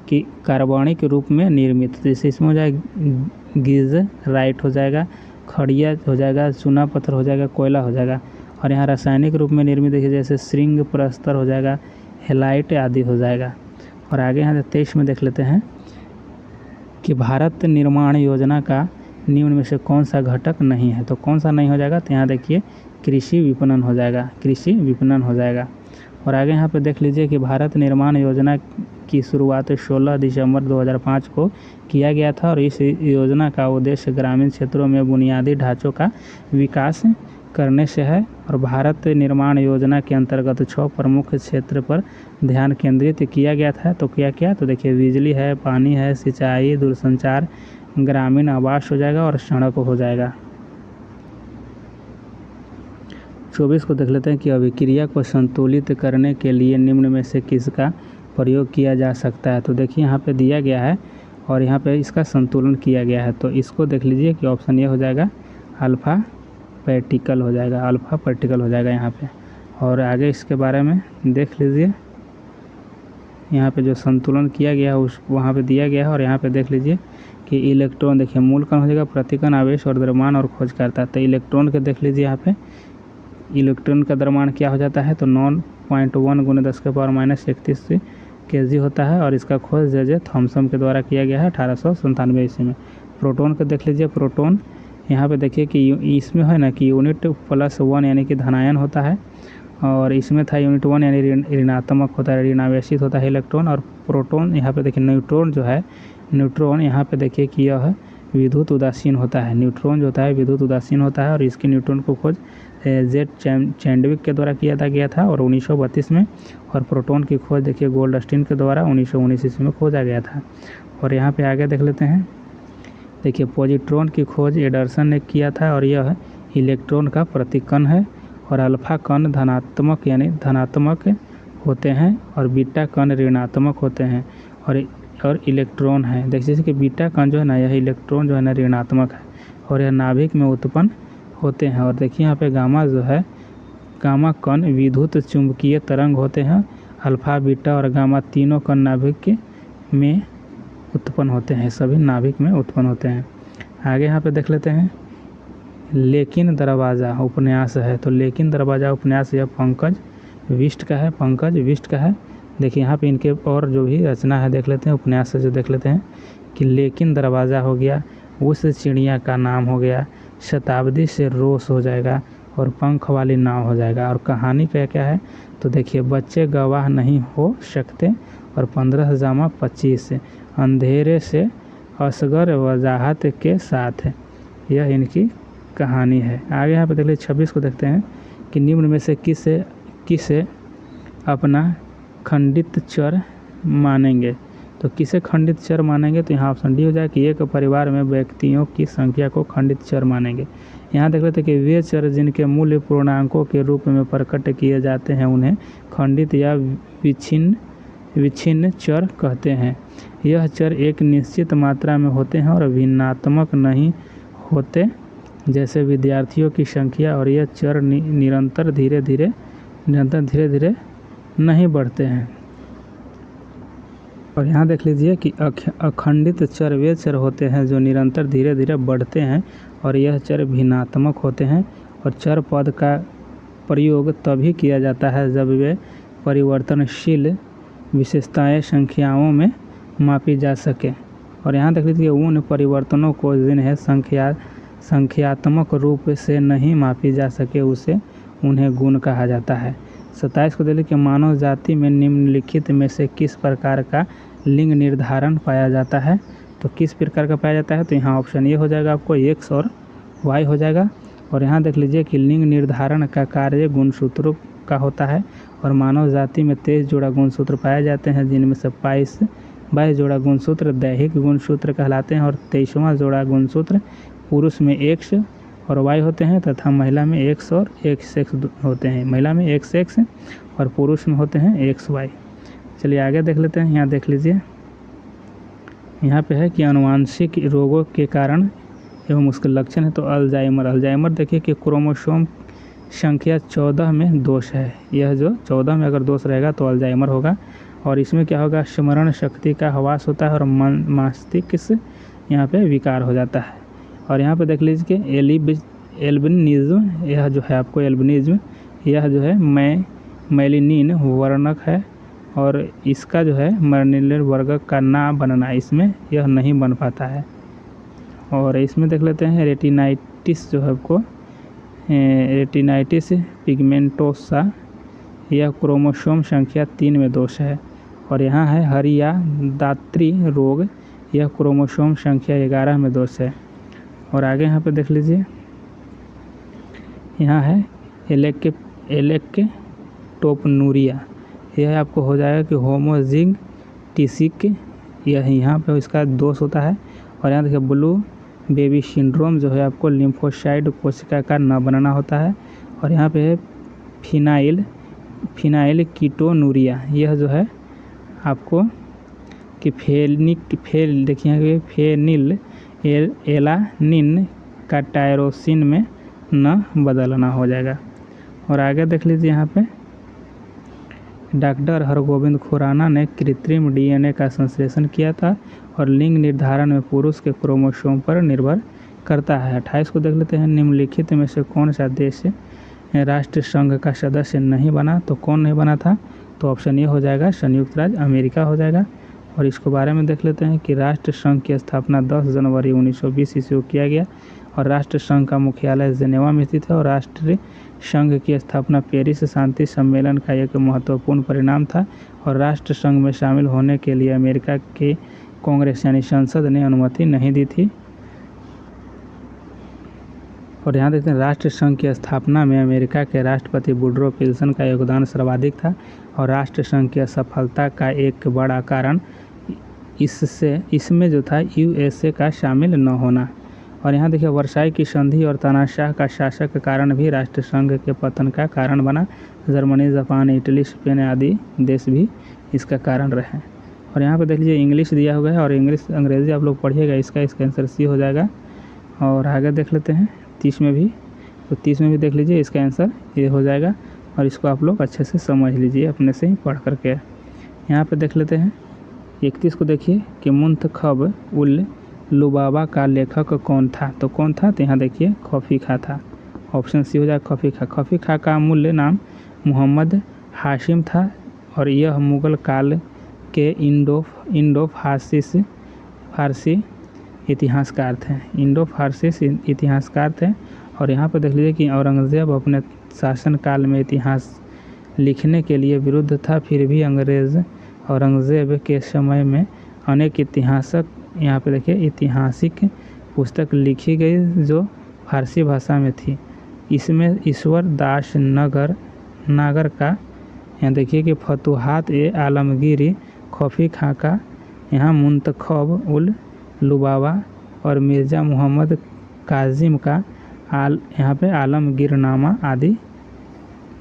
कि कार्बनिक रूप में निर्मित, जैसे इसमें हो जाएगा गिजराइट हो जाएगा, खड़िया हो जाएगा, चूना पत्थर हो जाएगा, कोयला हो जाएगा। और यहाँ रासायनिक रूप में निर्मित देखिए जैसे श्रृंग प्रस्तर हो जाएगा, हेलाइट आदि हो जाएगा। और आगे यहाँ 23 में देख लेते हैं कि भारत निर्माण योजना का निम्न में से कौन सा घटक नहीं है, तो कौन सा नहीं हो जाएगा, तो यहाँ देखिए कृषि विपणन हो जाएगा। और आगे यहाँ पे देख लीजिए कि भारत निर्माण योजना की शुरुआत 16 दिसंबर 2005 को किया गया था, और इस योजना का उद्देश्य ग्रामीण क्षेत्रों में बुनियादी ढांचों का विकास करने से है। और भारत निर्माण योजना के अंतर्गत 6 प्रमुख क्षेत्र पर ध्यान केंद्रित किया गया था। तो क्या क्या, तो देखिए बिजली है, पानी है, सिंचाई, दूरसंचार, ग्रामीण आवास हो जाएगा और सड़क हो जाएगा। 24 को देख लेते हैं कि अभिक्रिया को संतुलित करने के लिए निम्न में से किसका प्रयोग किया जा सकता है। तो देखिए यहाँ पे दिया गया है और यहाँ पे इसका संतुलन किया गया है। तो इसको देख लीजिए कि ऑप्शन ये हो जाएगा अल्फ़ा पार्टिकल हो जाएगा, अल्फ़ा पार्टिकल हो जाएगा यहाँ पे। और आगे इसके बारे में देख लीजिए, यहाँ पे जो संतुलन किया गया है उस वहाँ पे दिया गया है। और यहाँ पे देख लीजिए कि इलेक्ट्रॉन, देखिए मूल कण हो जाएगा प्रतिकण, आवेश और द्रव्यमान और खोजकर्ता। तो इलेक्ट्रॉन के देख लीजिए यहाँ पे इलेक्ट्रॉन का द्रव्यमान क्या हो जाता है, तो 9.1 × 10⁻31 kg होता है। और इसका खोज जे थॉमसन के द्वारा किया गया है 1897 ईस्वी में। प्रोटॉन को देख लीजिए, प्रोटॉन यहाँ पे देखिए कि इसमें है ना कि यूनिट +1 यानी कि धनायन होता है, और इसमें था यूनिट 1 यानी ऋणात्मक होता है, ऋणावेशित होता है इलेक्ट्रॉन। और प्रोटॉन यहाँ पे देखिए, न्यूट्रॉन जो है, न्यूट्रॉन यहाँ पे देखिए कि यह विद्युत उदासीन होता है। न्यूट्रॉन जो होता है विद्युत उदासीन होता है। और इसके न्यूट्रॉन को खोज जेड चैडविक के द्वारा किया गया था और 1932 में। और प्रोटॉन की खोज देखिए गोल्डस्टीन के द्वारा 1919 ईस्वी में खोजा गया था। और यहाँ पे आगे देख लेते हैं, देखिए पॉजिट्रॉन की खोज एंडरसन ने किया था और यह इलेक्ट्रॉन का प्रतिकण है। और अल्फा कण धनात्मक यानी धनात्मक होते हैं और बीटा कण ऋणात्मक होते हैं। और इलेक्ट्रॉन है, देखिए जैसे कि बीटा कण जो है ना, यह इलेक्ट्रॉन जो है ना ऋणात्मक है और यह नाभिक में उत्पन्न होते हैं। और देखिए यहाँ पे गामा जो है, गामा कण विद्युत चुंबकीय तरंग होते हैं। अल्फा, बीटा और गामा तीनों कण नाभिक में उत्पन्न होते हैं, सभी नाभिक में उत्पन्न होते हैं। आगे यहाँ पे देख लेते हैं, लेकिन दरवाज़ा उपन्यास है। तो लेकिन दरवाज़ा उपन्यास यह पंकज विष्ट का है, पंकज विष्ट का है। देखिए यहाँ पे इनके और जो भी रचना है देख लेते हैं, उपन्यास से जो देख लेते हैं कि लेकिन दरवाज़ा हो गया, उस चिड़िया का नाम हो गया, शताब्दी से रोस हो जाएगा और पंख वाली नाव हो जाएगा। और कहानी पे क्या है, तो देखिए बच्चे गवाह नहीं हो सकते और 15-25 अंधेरे से असगर वजाहत के साथ, यह इनकी कहानी है। आगे यहाँ पे देख लीजिए 26 को देखते हैं कि निम्न में से किसे अपना खंडित चर मानेंगे। तो किसे खंडित चर मानेंगे, तो यहाँ ऑप्शन डी हो जाए कि एक परिवार में व्यक्तियों की संख्या को खंडित चर मानेंगे। यहाँ देख लेते हैं कि वे चर जिनके मूल्य पूर्णांकों के रूप में प्रकट किए जाते हैं उन्हें खंडित या विच्छिन्न चर कहते हैं। यह चर एक निश्चित मात्रा में होते हैं और भिन्नात्मक नहीं होते, जैसे विद्यार्थियों की संख्या। और यह चर निरंतर धीरे धीरे नहीं बढ़ते हैं। और यहाँ देख लीजिए कि अखंडित चर वे चर होते हैं जो निरंतर धीरे धीरे बढ़ते हैं और यह चर भिन्नात्मक होते हैं। और चर पद का प्रयोग तभी किया जाता है जब वे परिवर्तनशील विशेषताएं संख्याओं में मापी जा सके। और यहाँ देख लीजिए उन परिवर्तनों को जिन्हें संख्यात्मक रूप से नहीं मापी जा सके उन्हें गुण कहा जाता है। 27 को देखिए कि मानव जाति में निम्नलिखित में से किस प्रकार का लिंग निर्धारण पाया जाता है। तो किस प्रकार का पाया जाता है, तो यहाँ ऑप्शन ये हो जाएगा आपको एक्स और वाई हो जाएगा। और यहाँ देख लीजिए कि लिंग निर्धारण का कार्य गुणसूत्रों का होता है और मानव जाति में 23 जोड़ा गुणसूत्र पाए जाते हैं, जिनमें से 22 जोड़ा गुणसूत्र दैहिक गुणसूत्र कहलाते हैं और 23वां जोड़ा गुणसूत्र पुरुष में एक्स और वाई होते हैं तथा महिला में एक्स और एक्स होते हैं। महिला में एक्स और पुरुष में होते हैं एक्स वाई। चलिए आगे देख लेते हैं। यहाँ देख लीजिए, यहाँ पे है कि आनुवांशिक रोगों के कारण एवं उसके लक्षण है। तो अल्जाइमर देखिए कि क्रोमोसोम संख्या 14 में दोष है। यह जो 14 में अगर दोष रहेगा तो अल्जाइमर होगा। और इसमें क्या होगा, स्मरण शक्ति का ह्रास होता है और मस्तिष्क यहाँ पे विकार हो जाता है। और यहाँ पे देख लीजिए कि एल्बिनिज्म, यह जो है आपको एल्बिनिज्म, यह जो है मेलिनिन वर्णक है और इसका जो है मर्निलर वर्ग का ना बनना, इसमें यह नहीं बन पाता है। और इसमें देख लेते हैं रेटिनाइटिस जो है आपको रेटिनाइटिस पिगमेंटोसा, यह क्रोमोसोम संख्या 3 में दोष है। और यहाँ है हरियादात्री रोग, यह क्रोमोसोम संख्या 11 में दोष है। और आगे यहाँ पे देख लीजिए, यहाँ है एलेक्टोप्नुरिया, यह आपको हो जाएगा कि होमोजिगटिसिक, यह यहाँ पे इसका दोष होता है। और यहाँ देखिए ब्लू बेबी सिंड्रोम जो है आपको लिम्फोसाइट कोशिका का न बनना होता है। और यहाँ पे है फिनाइल कीटोनुरिया, यह जो है आपको कि देखिए फेनिल एलानिन का टायरोसिन में न बदलना हो जाएगा। और आगे देख लीजिए यहाँ पे डॉक्टर हरगोविंद खुराना ने कृत्रिम डीएनए का संश्लेषण किया था और लिंग निर्धारण में पुरुष के क्रोमोसोम पर निर्भर करता है। 28 को देख लेते हैं, निम्नलिखित में से कौन सा देश राष्ट्र संघ का सदस्य नहीं बना? तो कौन नहीं बना था? तो ऑप्शन ए हो जाएगा संयुक्त राज्य अमेरिका हो जाएगा। और इसके बारे में देख लेते हैं कि राष्ट्र संघ की स्थापना 10 जनवरी 1920 ईस्वी को किया गया और राष्ट्र संघ का मुख्यालय जेनेवा में स्थित है। और राष्ट्रीय संघ की स्थापना पेरिस शांति सम्मेलन का एक महत्वपूर्ण परिणाम था और राष्ट्र संघ में शामिल होने के लिए अमेरिका के कांग्रेस यानी संसद ने अनुमति नहीं दी थी। और यहाँ देखते हैं राष्ट्र संघ की स्थापना में अमेरिका के राष्ट्रपति वुडरो विल्सन का योगदान सर्वाधिक था और राष्ट्र संघ की असफलता का एक बड़ा कारण इसमें जो था यूएसए का शामिल न होना। और यहाँ देखिए वर्साई की संधि और तानाशाह का शासक के कारण भी राष्ट्र संघ के पतन का कारण बना। जर्मनी, जापान, इटली, स्पेन आदि देश भी इसका कारण रहे। और यहाँ पे देख लीजिए इंग्लिश दिया हुआ है और अंग्रेजी आप लोग पढ़िएगा, इसका आंसर सी हो जाएगा। और आगे देख लेते हैं 30 में भी, तो 30 में भी देख लीजिए इसका आंसर ये हो जाएगा। और इसको आप लोग अच्छे से समझ लीजिए अपने से ही पढ़ करके। यहाँ पे देख लेते हैं 31 को देखिए कि मुंतखब उल लुबाबा का लेखक कौन था? तो कौन था? तो यहाँ देखिए खफी खां था, ऑप्शन सी हो जाएगा खफी खां। खफी खां का मूल नाम मोहम्मद हाशिम था और यह मुग़ल काल के इंडो फारसी इतिहासकार थे, इंडो फारसी इतिहासकार थे। और यहाँ पर देख लीजिए कि औरंगज़ेब अपने शासनकाल में इतिहास लिखने के लिए विरुद्ध था, फिर भी औरंगज़ेब के समय में अनेक यहाँ पे देखिए ऐतिहासिक पुस्तक लिखी गई जो फारसी भाषा में थी। इसमें ईश्वर दास नागर का यहाँ देखिए कि फतुहात ए आलमगीरी, खफी खां का यहाँ मुंतखब उल लुबाबा और मिर्ज़ा मोहम्मद काजिम का यहाँ पे आलमगीरनामा आदि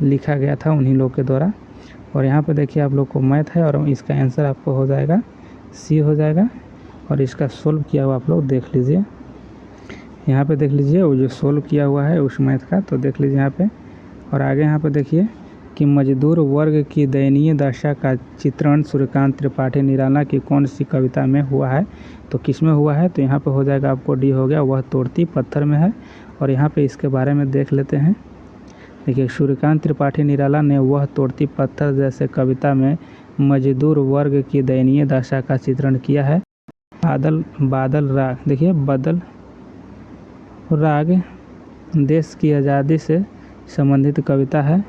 लिखा गया था उन्हीं लोग के द्वारा। और यहाँ पे देखिए आप लोग को मैथ है और इसका आंसर आपको हो जाएगा सी हो जाएगा। और इसका सोल्व किया हुआ आप लोग देख लीजिए, यहाँ पे देख लीजिए वो जो सोल्व किया हुआ है उस मैथ का, तो देख लीजिए यहाँ पे। और आगे यहाँ पे देखिए कि मजदूर वर्ग की दयनीय दशा का चित्रण सूर्यकांत त्रिपाठी निराला की कौन सी कविता में हुआ है? तो किस में हुआ है? तो यहाँ पे हो जाएगा आपको डी हो गया, वह तोड़ती पत्थर में है। और यहाँ पे इसके बारे में देख लेते हैं। देखिए सूर्यकांत त्रिपाठी निराला ने वह तोड़ती पत्थर जैसे कविता में मजदूर वर्ग की दयनीय दशा का चित्रण किया है। बादल राग, देखिए बदल राग देश की आज़ादी से संबंधित कविता है।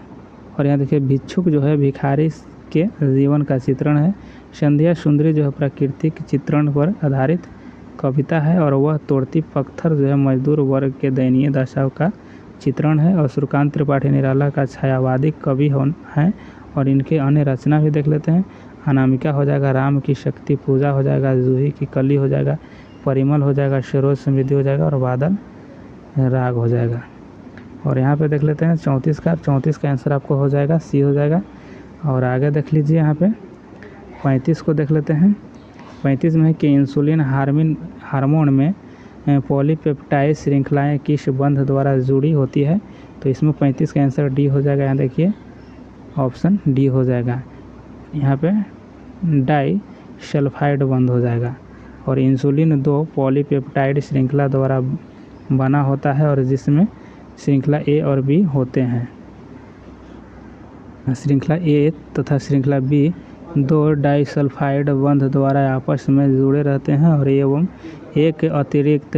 और यहाँ देखिए भिक्षुक जो है भिखारी के जीवन का चित्रण है। संध्या सुंदरी जो है प्राकृतिक चित्रण पर आधारित कविता है। और वह तोड़ती पत्थर जो है मजदूर वर्ग के दयनीय दशा का चित्रण है। और सूर्यकांत त्रिपाठी निराला का छायावादी कवि हैं। और इनके अन्य रचना भी देख लेते हैं। अनामिका हो जाएगा, राम की शक्ति पूजा हो जाएगा, जूही की कली हो जाएगा, परिमल हो जाएगा, सरोज समृद्धि हो जाएगा और बादल राग हो जाएगा। और यहाँ पे देख लेते हैं 34 का आंसर आपको हो जाएगा सी हो जाएगा। और आगे देख लीजिए यहाँ पे 35 को देख लेते हैं। 35 में है कि इंसुलिन हार्मोन में पॉलीपेप्टाइड श्रृंखलाएँ किस बंध द्वारा जुड़ी होती है? तो इसमें 35 का आंसर डी हो जाएगा। यहाँ देखिए ऑप्शन डी हो जाएगा, यहाँ पे डाई सल्फाइड बंध हो जाएगा। और इंसुलिन 2 पॉलीपेप्टाइड श्रृंखला द्वारा बना होता है और जिसमें श्रृंखला ए और बी होते हैं। श्रृंखला ए तथा श्रृंखला बी 2 डाइसल्फाइड बंध द्वारा आपस में जुड़े रहते हैं और एवं एक अतिरिक्त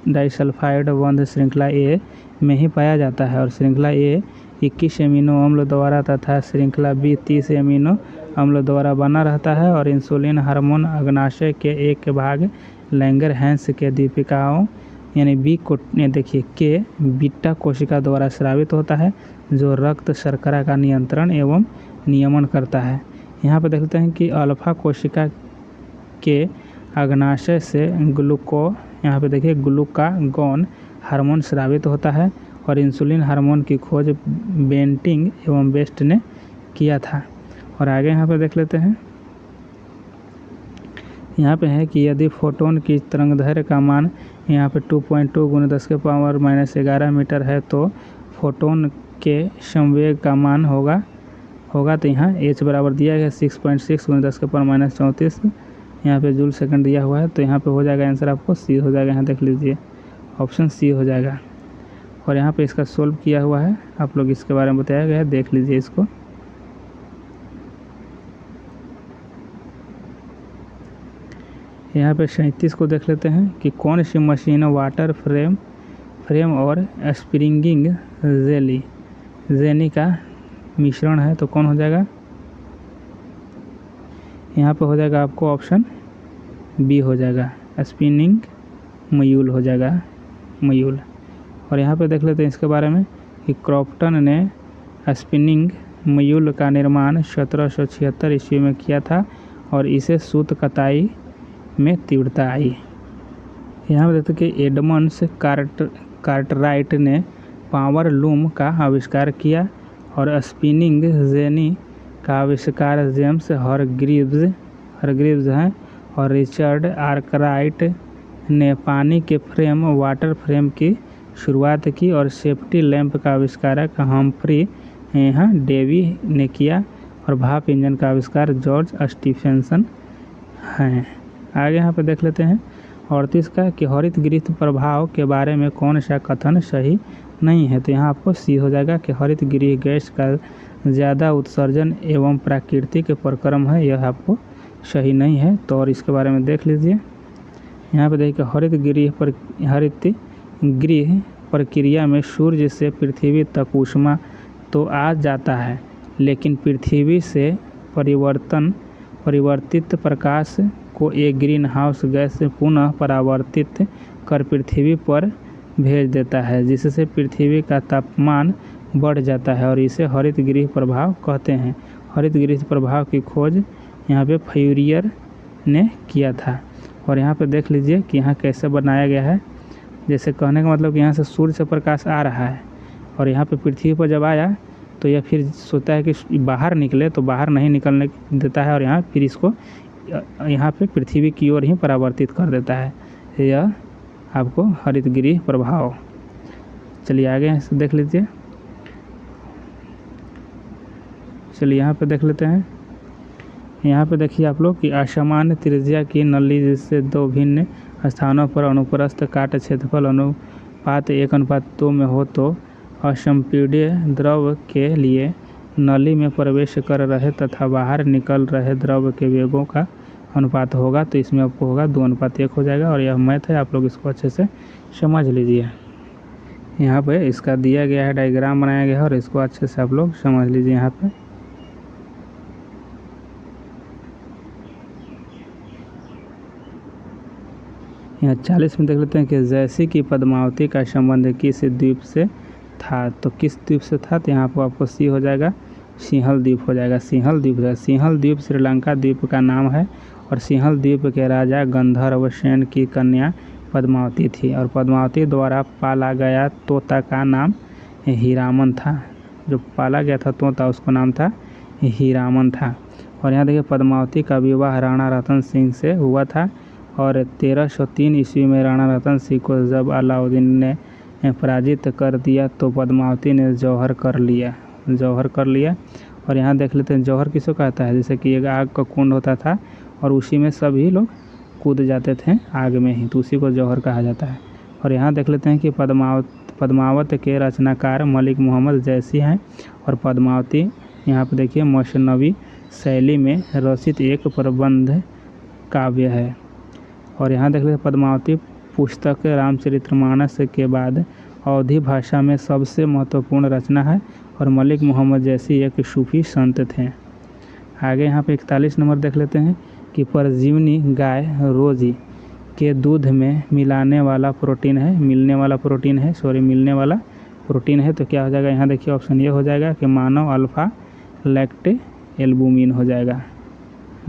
डाइसल्फाइड बंध श्रृंखला ए में ही पाया जाता है। और श्रृंखला ए 21 एमिनो अम्ल द्वारा तथा श्रृंखला बी 30 एमिनो अम्ल द्वारा बना रहता है। और इंसुलिन हार्मोन अग्नाशय के एक भाग लैंगर हैंस के दीपिकाओं यानी बी को देखिए के बीटा कोशिका द्वारा स्रावित होता है जो रक्त शर्करा का नियंत्रण एवं नियमन करता है। यहाँ पर देखते हैं कि अल्फा कोशिका के अग्नाशय से यहाँ पे देखिए ग्लूकागॉन हार्मोन स्रावित होता है और इंसुलिन हार्मोन की खोज बेंटिंग एवं बेस्ट ने किया था। और आगे यहाँ पे देख लेते हैं, यहाँ पे है कि यदि फोटोन की तरंगदैर्घ्य का मान यहाँ पे 2.2 × 10⁻11 मीटर है तो फोटोन के संवेग का मान होगा तो यहाँ h बराबर दिया गया 6.6 × 10⁻34 यहाँ पे जूल सेकंड दिया हुआ है। तो यहाँ पे हो जाएगा आंसर आपको सी हो जाएगा। यहाँ देख लीजिए ऑप्शन सी हो जाएगा। और यहाँ पे इसका सोल्व किया हुआ है, आप लोग इसके बारे में बताया गया है, देख लीजिए इसको। यहाँ पे 37 को देख लेते हैं कि कौन सी मशीन वाटर फ्रेम और स्प्रिंगिंग जेनी का मिश्रण है, तो कौन हो जाएगा। यहाँ पे हो जाएगा आपको ऑप्शन बी हो जाएगा, स्पिनिंग मयूल हो जाएगा, मयूल। और यहाँ पे देख लेते हैं इसके बारे में कि क्रॉम्पटन ने स्पिनिंग मयूल का निर्माण 1776 ईस्वी में किया था और इसे सूत कताई में तीव्रता आई। यहाँ पे देखते हैं कि एडमंड्स कार्टराइट ने पावर लूम का आविष्कार किया और स्पिनिंग जेनी का आविष्कार जेम्स हरग्रीव्स हैं। और रिचर्ड आर्कराइट ने पानी के वाटर फ्रेम की शुरुआत की और सेफ्टी लैंप का आविष्कारक हम्फ्री डेवी ने किया और भाप इंजन का आविष्कार जॉर्ज स्टीफेंसन हैं। आगे यहाँ पे देख लेते हैं 38 का कि हरित गृह प्रभाव के बारे में कौन सा कथन सही नहीं है, तो यहाँ आपको सी हो जाएगा कि हरित गृह गैस का ज़्यादा उत्सर्जन एवं प्राकृतिक प्रक्रम है, यह आपको सही नहीं है। तो और इसके बारे में देख लीजिए। यहाँ पे देखिए हरित गृह प्रक्रिया में सूर्य से पृथ्वी तक ऊष्मा तो आ जाता है, लेकिन पृथ्वी से परिवर्तित प्रकाश को एक ग्रीन हाउस गैस पुनः परावर्तित कर पृथ्वी पर भेज देता है, जिससे पृथ्वी का तापमान बढ़ जाता है और इसे हरित गृह प्रभाव कहते हैं। हरित गृह प्रभाव की खोज यहाँ पे फ्यूरियर ने किया था। और यहाँ पे देख लीजिए कि यहाँ कैसे बनाया गया है। जैसे कहने का मतलब कि यहाँ से सूर्य से प्रकाश आ रहा है और यहाँ पे पृथ्वी पर जब आया तो यह फिर सोचता है कि बाहर निकले, तो बाहर नहीं निकलने देता है और यहाँ फिर इसको यहाँ पे पृथ्वी की ओर ही परावर्तित कर देता है। यह आपको हरित गृह प्रभाव। चलिए आगे देख लीजिए। चलिए यहाँ पे देख लेते हैं। यहाँ पे देखिए आप लोग कि असामान्य त्रिज्या की नली जिससे दो भिन्न स्थानों पर अनुप्रस्थ काट क्षेत्रफल अनुपात 1:2 में हो तो असंपीड्य द्रव के लिए नली में प्रवेश कर रहे तथा बाहर निकल रहे द्रव के वेगों का अनुपात होगा। तो इसमें आपको होगा 2:1 हो जाएगा। और यह मैथ है, आप लोग इसको अच्छे से समझ लीजिए। यहाँ पे इसका दिया गया है, डायग्राम बनाया गया है और इसको अच्छे से आप लोग समझ लीजिए। यहाँ पे यहाँ 40 में देख लेते हैं कि जैसी कि पद्मावती का संबंध किस द्वीप से था, तो किस द्वीप से था, तो यहाँ पर आपको सी हो जाएगा, सिंहल द्वीप हो जाएगा। सिंहल द्वीप श्रीलंका द्वीप का नाम है और सिंहल द्वीप के राजा गंधर्व सेन की कन्या पद्मावती थी और पद्मावती द्वारा पाला गया तोता का नाम हीरामन था। जो पाला गया था तोता उसका नाम था हीरामन था। और यहाँ देखिए पद्मावती का विवाह राणा रतन सिंह से हुआ था और 1303 ईस्वी में राणा रतन सिंह को जब अलाउद्दीन ने पराजित कर दिया तो पद्मावती ने जौहर कर लिया। और यहाँ देख लेते हैं जौहर किसको कहता है, जैसे कि एक आग का कुंड होता था और उसी में सभी लोग कूद जाते थे आग में ही, तो उसी को जौहर कहा जाता है। और यहाँ देख लेते हैं कि पद्मावत के रचनाकार मलिक मोहम्मद जैसी हैं और पद्मावती यहाँ पे देखिए मसनवी शैली में रचित एक प्रबंध काव्य है। और यहाँ देख लेते पद्मावती पुस्तक रामचरितमानस के बाद अवधी भाषा में सबसे महत्वपूर्ण रचना है और मलिक मोहम्मद जैसी एक सूफी संत थे। आगे यहाँ पे 41 नंबर देख लेते हैं कि परजीवनी गाय रोजी के दूध में मिलने वाला प्रोटीन है तो क्या हो जाएगा, यहाँ देखिए ऑप्शन ये हो जाएगा कि मानव अल्फा लैक्ट एल्बुमिन हो जाएगा,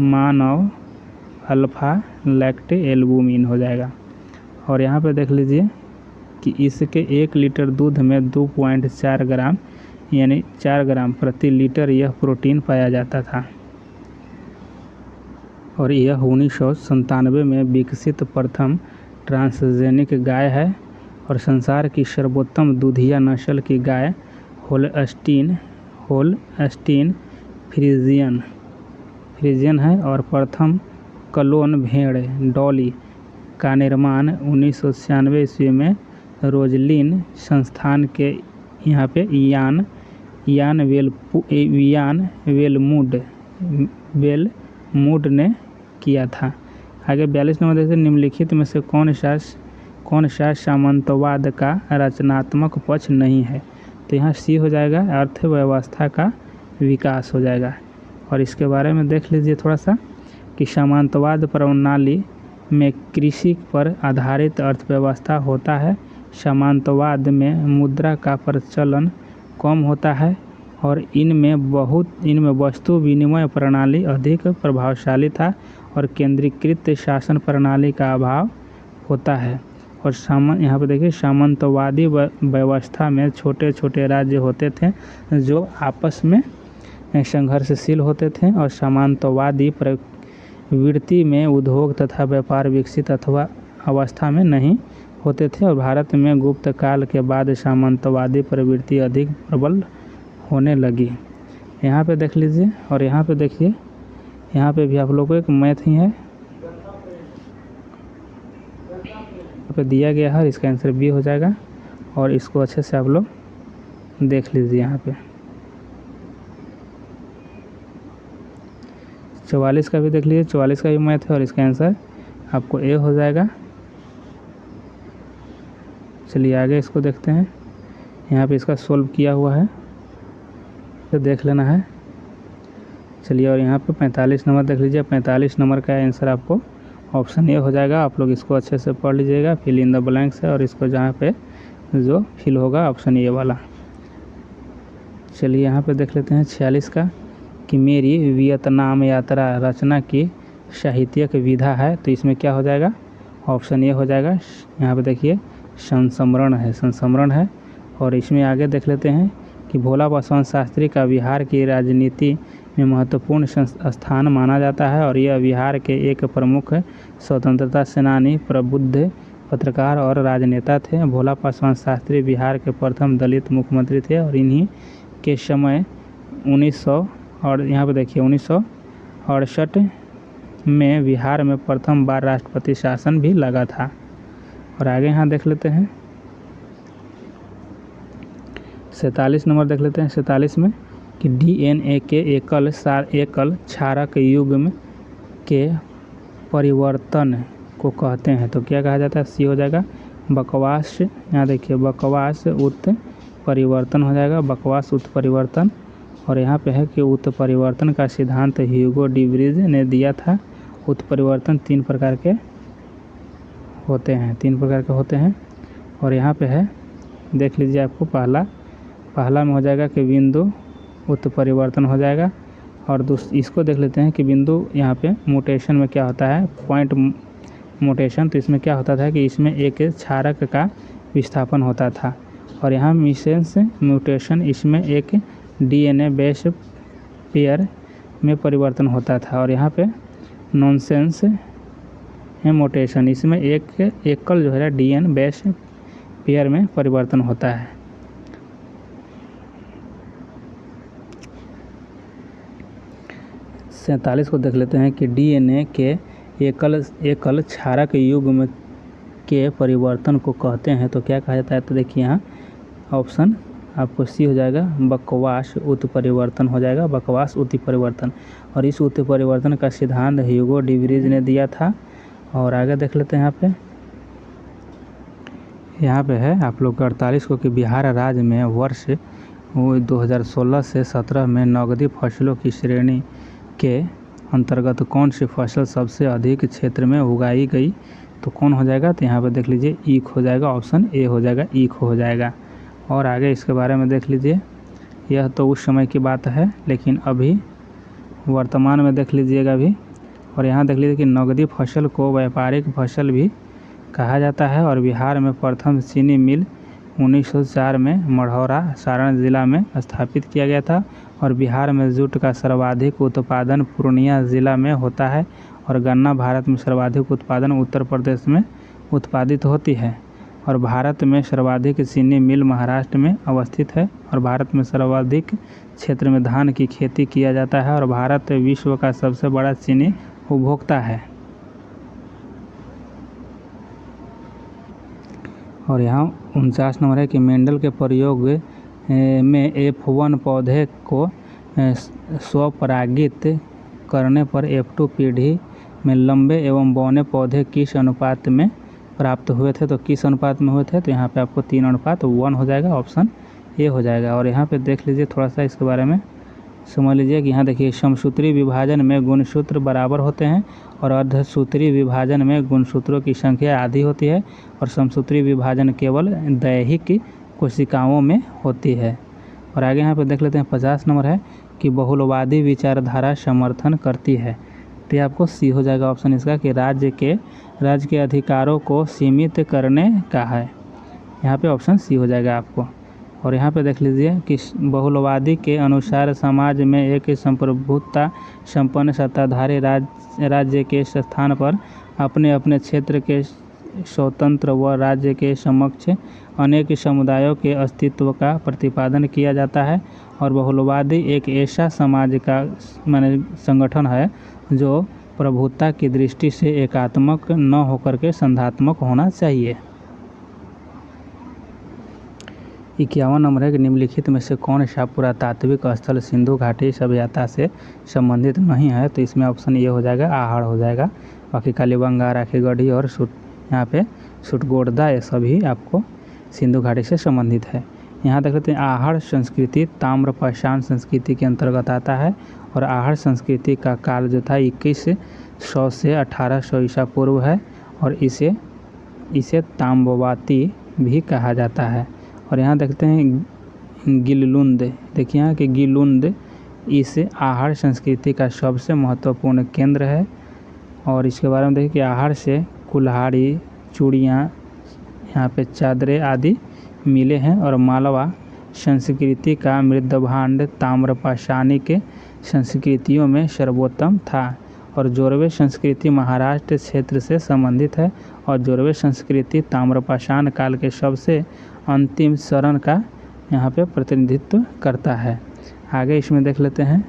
मानव अल्फा लैक्ट एल्बुमिन हो जाएगा। और यहाँ पे देख लीजिए कि इसके 1 लीटर दूध में 2.4 ग्राम यानी 4 ग्राम प्रति लीटर यह प्रोटीन पाया जाता था। और यह 1997 में विकसित प्रथम ट्रांसजेनिक गाय है और संसार की सर्वोत्तम दूधिया नस्ल की गाय होल्स्टीन फ्रीजियन है। और प्रथम क्लोन भेड़ डॉली का निर्माण 1996 ईस्वी में रोजलिन संस्थान के यहाँ पे यान वेलमुड ने किया था। आगे 42 नंबर देखते हैं, निम्नलिखित में से कौन सा सामंतवाद का रचनात्मक पक्ष नहीं है। तो यहाँ सी हो जाएगा, अर्थव्यवस्था का विकास हो जाएगा। और इसके बारे में देख लीजिए थोड़ा सा कि सामंतवाद प्रणाली में कृषि पर आधारित अर्थव्यवस्था होता है। सामंतवाद में मुद्रा का प्रचलन कम होता है और इनमें वस्तु विनिमय प्रणाली अधिक प्रभावशाली था और केंद्रीकृत शासन प्रणाली का अभाव होता है। और यहाँ पे देखिए सामंतवादी व्यवस्था में छोटे छोटे राज्य होते थे जो आपस में संघर्षशील होते थे और सामंतवादी प्रवृत्ति में उद्योग तथा व्यापार विकसित अथवा अवस्था में नहीं होते थे। और भारत में गुप्त काल के बाद सामंतवादी प्रवृत्ति अधिक प्रबल होने लगी। यहाँ पे देख लीजिए और यहाँ पे देखिए, यहाँ पे भी आप लोगों को एक मैथ ही है, यहाँ पे दिया गया है, इसका आंसर बी हो जाएगा। और इसको अच्छे से आप लोग देख लीजिए। यहाँ पे 44 का भी देख लीजिए, 44 का भी मैथ है और इसका आंसर आपको ए हो जाएगा। चलिए आगे इसको देखते हैं। यहाँ पे इसका सोल्व किया हुआ है तो देख लेना है। चलिए और यहाँ पे 45 नंबर देख लीजिए। 45 नंबर का आंसर आपको ऑप्शन ए हो जाएगा। आप लोग इसको अच्छे से पढ़ लीजिएगा, फिल इन द ब्लैंक्स है और इसको जहाँ पे जो फिल होगा ऑप्शन ए वाला। चलिए यहाँ पे देख लेते हैं 46 का कि मेरी वियतनाम यात्रा रचना की साहित्यिक विधा है। तो इसमें क्या हो जाएगा, ऑप्शन ए हो जाएगा। यहाँ पे देखिए संस्मरण है। और इसमें आगे देख लेते हैं कि भोला बसवंत शास्त्री का बिहार की राजनीति में महत्वपूर्ण स्थान माना जाता है और यह बिहार के एक प्रमुख स्वतंत्रता सेनानी, प्रबुद्ध पत्रकार और राजनेता थे। भोला बसवंत शास्त्री बिहार के प्रथम दलित मुख्यमंत्री थे और इन्हीं के समय 1968 में बिहार में प्रथम बार राष्ट्रपति शासन भी लगा था। और आगे यहाँ देख लेते हैं 47 नंबर देख लेते हैं। 47 में कि DNA के एकल क्षारक युग्म के परिवर्तन को कहते हैं। तो क्या कहा जाता है, सी हो जाएगा बकवास। यहाँ देखिए बकवास उत्परिवर्तन हो जाएगा, बकवास उत्परिवर्तन। और यहाँ पे है कि उत्परिवर्तन का सिद्धांत ह्यूगो डी व्रीज ने दिया था। उत्परिवर्तन 3 प्रकार के होते हैं। और यहाँ पे है देख लीजिए, आपको पहला में हो जाएगा कि बिंदु उत्परिवर्तन हो जाएगा। और इसको देख लेते हैं कि बिंदु यहाँ पे म्यूटेशन में क्या होता है, पॉइंट म्यूटेशन। तो इसमें क्या होता था कि इसमें एक क्षारक का विस्थापन होता था। और यहाँ मिसेंस म्यूटेशन, इसमें एक DNA बेस पेयर में परिवर्तन होता था। और यहाँ पे नॉनसेंस म्यूटेशन, इसमें एक एकल जो है DNA बेस पेयर में परिवर्तन होता है। सैंतालीस को देख लेते हैं कि DNA के एकल क्षारक युग्म के परिवर्तन को कहते हैं। तो क्या कहा जाता है, तो देखिए यहाँ ऑप्शन आपको सी हो जाएगा, बकवास उत्परिवर्तन हो जाएगा, बकवास उत्परिवर्तन। और इस उत्परिवर्तन का सिद्धांत ह्यूगो डी व्रीज ने दिया था। और आगे देख लेते हैं यहाँ पे है आप लोग 48 को कि बिहार राज्य में वर्ष 2016 से 17 में नकदी फसलों की श्रेणी के अंतर्गत कौन सी फसल सबसे अधिक क्षेत्र में उगाई गई तो कौन हो जाएगा, तो यहाँ पे देख लीजिए ईख हो जाएगा, ऑप्शन ए हो जाएगा, ईख हो जाएगा। और आगे इसके बारे में देख लीजिए, यह तो उस समय की बात है, लेकिन अभी वर्तमान में देख लीजिएगा अभी। और यहाँ देख लीजिए कि नगदी फसल को व्यापारिक फसल भी कहा जाता है। और बिहार में प्रथम चीनी मिल 1904 में मढ़ौरा सारण जिला में स्थापित किया गया था। और बिहार में जूट का सर्वाधिक उत्पादन पूर्णिया जिला में होता है। और गन्ना भारत में सर्वाधिक उत्पादन उत्तर प्रदेश में उत्पादित होती है। और भारत में सर्वाधिक चीनी मिल महाराष्ट्र में अवस्थित है। और भारत में सर्वाधिक क्षेत्र में धान की खेती किया जाता है। और भारत विश्व का सबसे बड़ा चीनी उपभोक्ता है। और यहाँ 49 नंबर है कि मेंडल के प्रयोग में F1 पौधे को स्वपरागित करने पर F2 पीढ़ी में लंबे एवं बौने पौधे किस अनुपात में प्राप्त हुए थे, तो किस अनुपात में हुए थे, तो यहाँ पे आपको 3:1 हो जाएगा, ऑप्शन ए हो जाएगा। और यहाँ पे देख लीजिए थोड़ा सा इसके बारे में समझ लीजिए कि यहाँ देखिए समसूत्री विभाजन में गुणसूत्र बराबर होते हैं। और अर्धसूत्री विभाजन में गुणसूत्रों की संख्या आधी होती है। और समसूत्री विभाजन केवल दैहिक कोशिकाओं में होती है। और आगे यहाँ पे देख लेते हैं 50 नंबर है कि बहुलवादी विचारधारा समर्थन करती है, तो ये आपको सी हो जाएगा ऑप्शन इसका, कि राज्य के अधिकारों को सीमित करने का है। यहाँ पे ऑप्शन सी हो जाएगा आपको। और यहाँ पे देख लीजिए कि बहुलवादी के अनुसार समाज में एक संप्रभुता संपन्न सत्ताधारी राज्य के स्थान पर अपने अपने क्षेत्र के स्वतंत्र व राज्य के समक्ष अनेक समुदायों के अस्तित्व का प्रतिपादन किया जाता है। और बहुलवादी एक ऐसा समाज का संगठन है जो प्रभुता की दृष्टि से एकात्मक न होकर के संधात्मक होना चाहिए। 51 नंबर है कि निम्नलिखित में से कौन सा पुरातात्विक स्थल सिंधु घाटी सभ्यता से संबंधित नहीं है, तो इसमें ऑप्शन ये हो जाएगा, आहड़ हो जाएगा। बाकी कालीबंगा, राखीगढ़ी और यहाँ पे सुटगोडदा, ये सभी आपको सिंधु घाटी से संबंधित है। यहाँ देख लेते हैं आहड़ संस्कृति ताम्रपाषाण संस्कृति के अंतर्गत आता है। और आहड़ संस्कृति का काल जो था 2100 से 1800 ईसा पूर्व है। और इसे ताम्रवती भी कहा जाता है। और यहाँ देखते हैं गिललुंद, देखिए यहाँ कि गिलुंद इस आहड़ संस्कृति का सबसे महत्वपूर्ण केंद्र है। और इसके बारे में देखिए कि आहड़ से कुल्हाड़ी, चूड़ियाँ, यहाँ पे चादरें आदि मिले हैं। और मालवा संस्कृति का मृदभांड ताम्रपाषाणिक संस्कृतियों में सर्वोत्तम था। और जोरवे संस्कृति महाराष्ट्र क्षेत्र से संबंधित है। और जोरवे संस्कृति ताम्रपाषाण काल के सबसे अंतिम चरण का यहाँ पे प्रतिनिधित्व करता है। आगे इसमें देख लेते हैं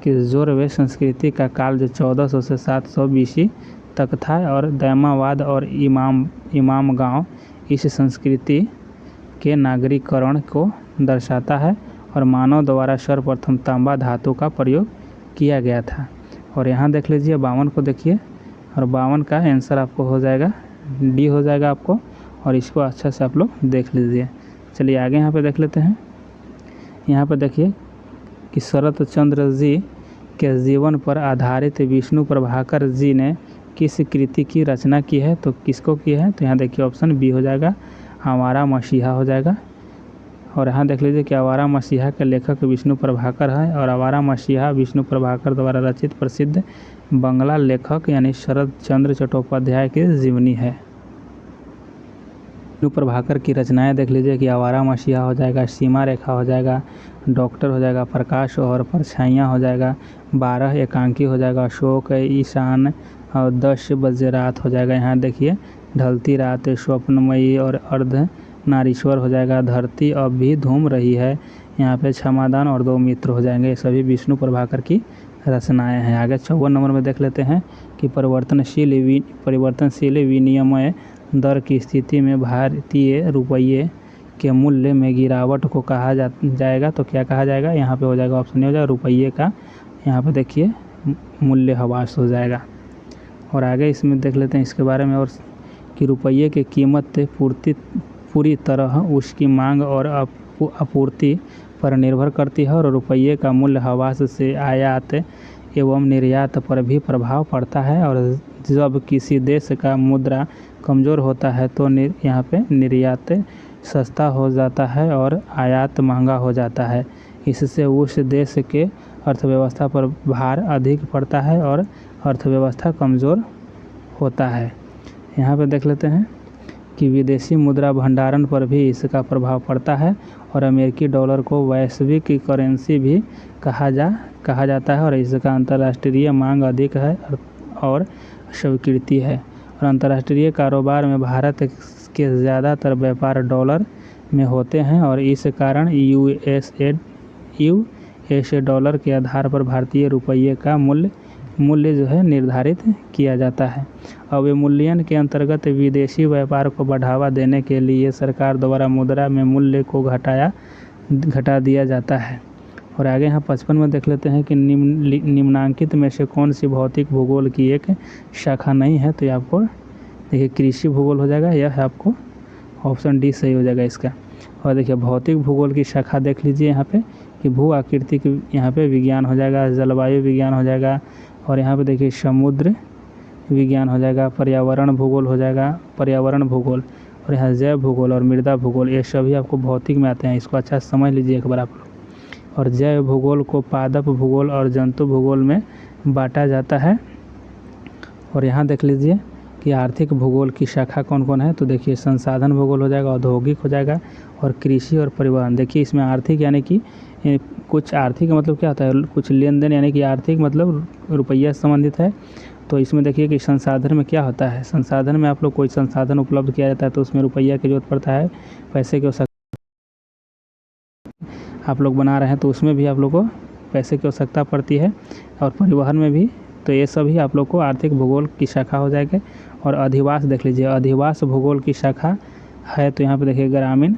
कि जोरवे संस्कृति का काल जो 1400 से 700 BC तक था। और दैमावाद और इमाम गाँव इस संस्कृति के नागरीकरण को दर्शाता है। और मानव द्वारा सर्वप्रथम तांबा धातु का प्रयोग किया गया था। और यहाँ देख लीजिए 52 को देखिए, और 52 का आंसर आपको हो जाएगा डी हो जाएगा आपको। और इसको अच्छा से आप लोग देख लीजिए। चलिए आगे यहाँ पे देख लेते हैं। यहाँ पे देखिए कि शरत चंद्र जी के जीवन पर आधारित विष्णु प्रभाकर जी ने किस कृति की रचना की है, तो किसको की है, तो यहाँ देखिए ऑप्शन बी हो जाएगा, आवारा मसीहा हो जाएगा। और यहाँ देख लीजिए कि आवारा मसीहा के लेखक विष्णु प्रभाकर है। और आवारा मसीहा विष्णु प्रभाकर द्वारा रचित प्रसिद्ध बंगला लेखक यानी शरद चंद्र चट्टोपाध्याय की जीवनी है। विष्णु प्रभाकर की रचनाएं देख लीजिए कि आवारा मसीहा हो जाएगा, सीमा रेखा हो जाएगा, डॉक्टर हो जाएगा, प्रकाश और परछाइयाँ हो जाएगा, 12 एकांकी हो जाएगा, अशोक, ईशान और 10 बजे रात हो जाएगा। यहाँ देखिए ढलती रात, स्वप्नमयी और अर्ध नारीश्वर हो जाएगा, धरती अब भी घूम रही है, यहाँ पे क्षमादान और 2 मित्र हो जाएंगे। ये सभी विष्णु प्रभाकर की रचनाएं हैं। आगे 54 नंबर में देख लेते हैं कि परिवर्तनशील विनिमय दर की स्थिति में भारतीय रुपये के मूल्य में गिरावट को कहा जाएगा, तो क्या कहा जाएगा, यहाँ पे हो जाएगा ऑप्शन हो जाएगा रुपये का, यहाँ पे देखिए मूल्य ह्रास हो जाएगा। और आगे इसमें देख लेते हैं इसके बारे में, और कि रुपये की कीमत पूरी तरह उसकी मांग और आपूर्ति पर निर्भर करती है। और रुपये का मूल्य ह्रास से आयात एवं निर्यात पर भी प्रभाव पड़ता है। और जब किसी देश का मुद्रा कमज़ोर होता है तो यहाँ पे निर्यात सस्ता हो जाता है और आयात महंगा हो जाता है। इससे उस देश के अर्थव्यवस्था पर भार अधिक पड़ता है और अर्थव्यवस्था कमज़ोर होता है। यहाँ पे देख लेते हैं कि विदेशी मुद्रा भंडारण पर भी इसका प्रभाव पड़ता है और अमेरिकी डॉलर को वैश्विक करेंसी भी कहा जाता है और इसका अंतर्राष्ट्रीय मांग अधिक है और स्वीकृति है। और अंतर्राष्ट्रीय कारोबार में भारत के ज़्यादातर व्यापार डॉलर में होते हैं और इस कारण यूएस डॉलर के आधार पर भारतीय रुपये का मूल्य जो है निर्धारित किया जाता है। अवमूल्यन के अंतर्गत विदेशी व्यापार को बढ़ावा देने के लिए सरकार द्वारा मुद्रा में मूल्य को घटा दिया जाता है। और आगे यहाँ 55 में देख लेते हैं कि निम्नांकित में से कौन सी भौतिक भूगोल की एक शाखा नहीं है। तो ये आपको देखिए कृषि भूगोल हो जाएगा, यह आपको ऑप्शन डी सही हो जाएगा इसका। और देखिए भौतिक भूगोल की शाखा देख लीजिए यहाँ पे कि भू आकृति की यहाँ पे विज्ञान हो जाएगा, जलवायु विज्ञान हो जाएगा और यहाँ पे देखिए समुद्र विज्ञान हो जाएगा, पर्यावरण भूगोल हो जाएगा, पर्यावरण भूगोल और यहाँ जैव भूगोल और मृदा भूगोल, ये सभी आपको भौतिक में आते हैं। इसको अच्छा समझ लीजिए एक बार आप लोग। और जैव भूगोल को पादप भूगोल और जंतु भूगोल में बांटा जाता है। और यहाँ देख लीजिए कि आर्थिक भूगोल की शाखा कौन कौन है। तो देखिए संसाधन भूगोल हो जाएगा, औद्योगिक हो जाएगा और कृषि और परिवहन। देखिए इसमें आर्थिक यानी कि कुछ आर्थिक मतलब क्या होता है, कुछ लेन देन यानी कि आर्थिक मतलब रुपया से संबंधित है। तो इसमें देखिए कि संसाधन में क्या होता है, संसाधन में आप लोग कोई संसाधन उपलब्ध किया जाता है तो उसमें रुपया की जरूरत पड़ता है, पैसे की आप लोग बना रहे हैं तो उसमें भी आप लोग को पैसे की आवश्यकता पड़ती है और परिवहन में भी। तो ये सभी आप लोग को आर्थिक भूगोल की शाखा हो जाएगी। और अधिवास देख लीजिए, अधिवास भूगोल की शाखा है। तो यहाँ पे देखिए ग्रामीण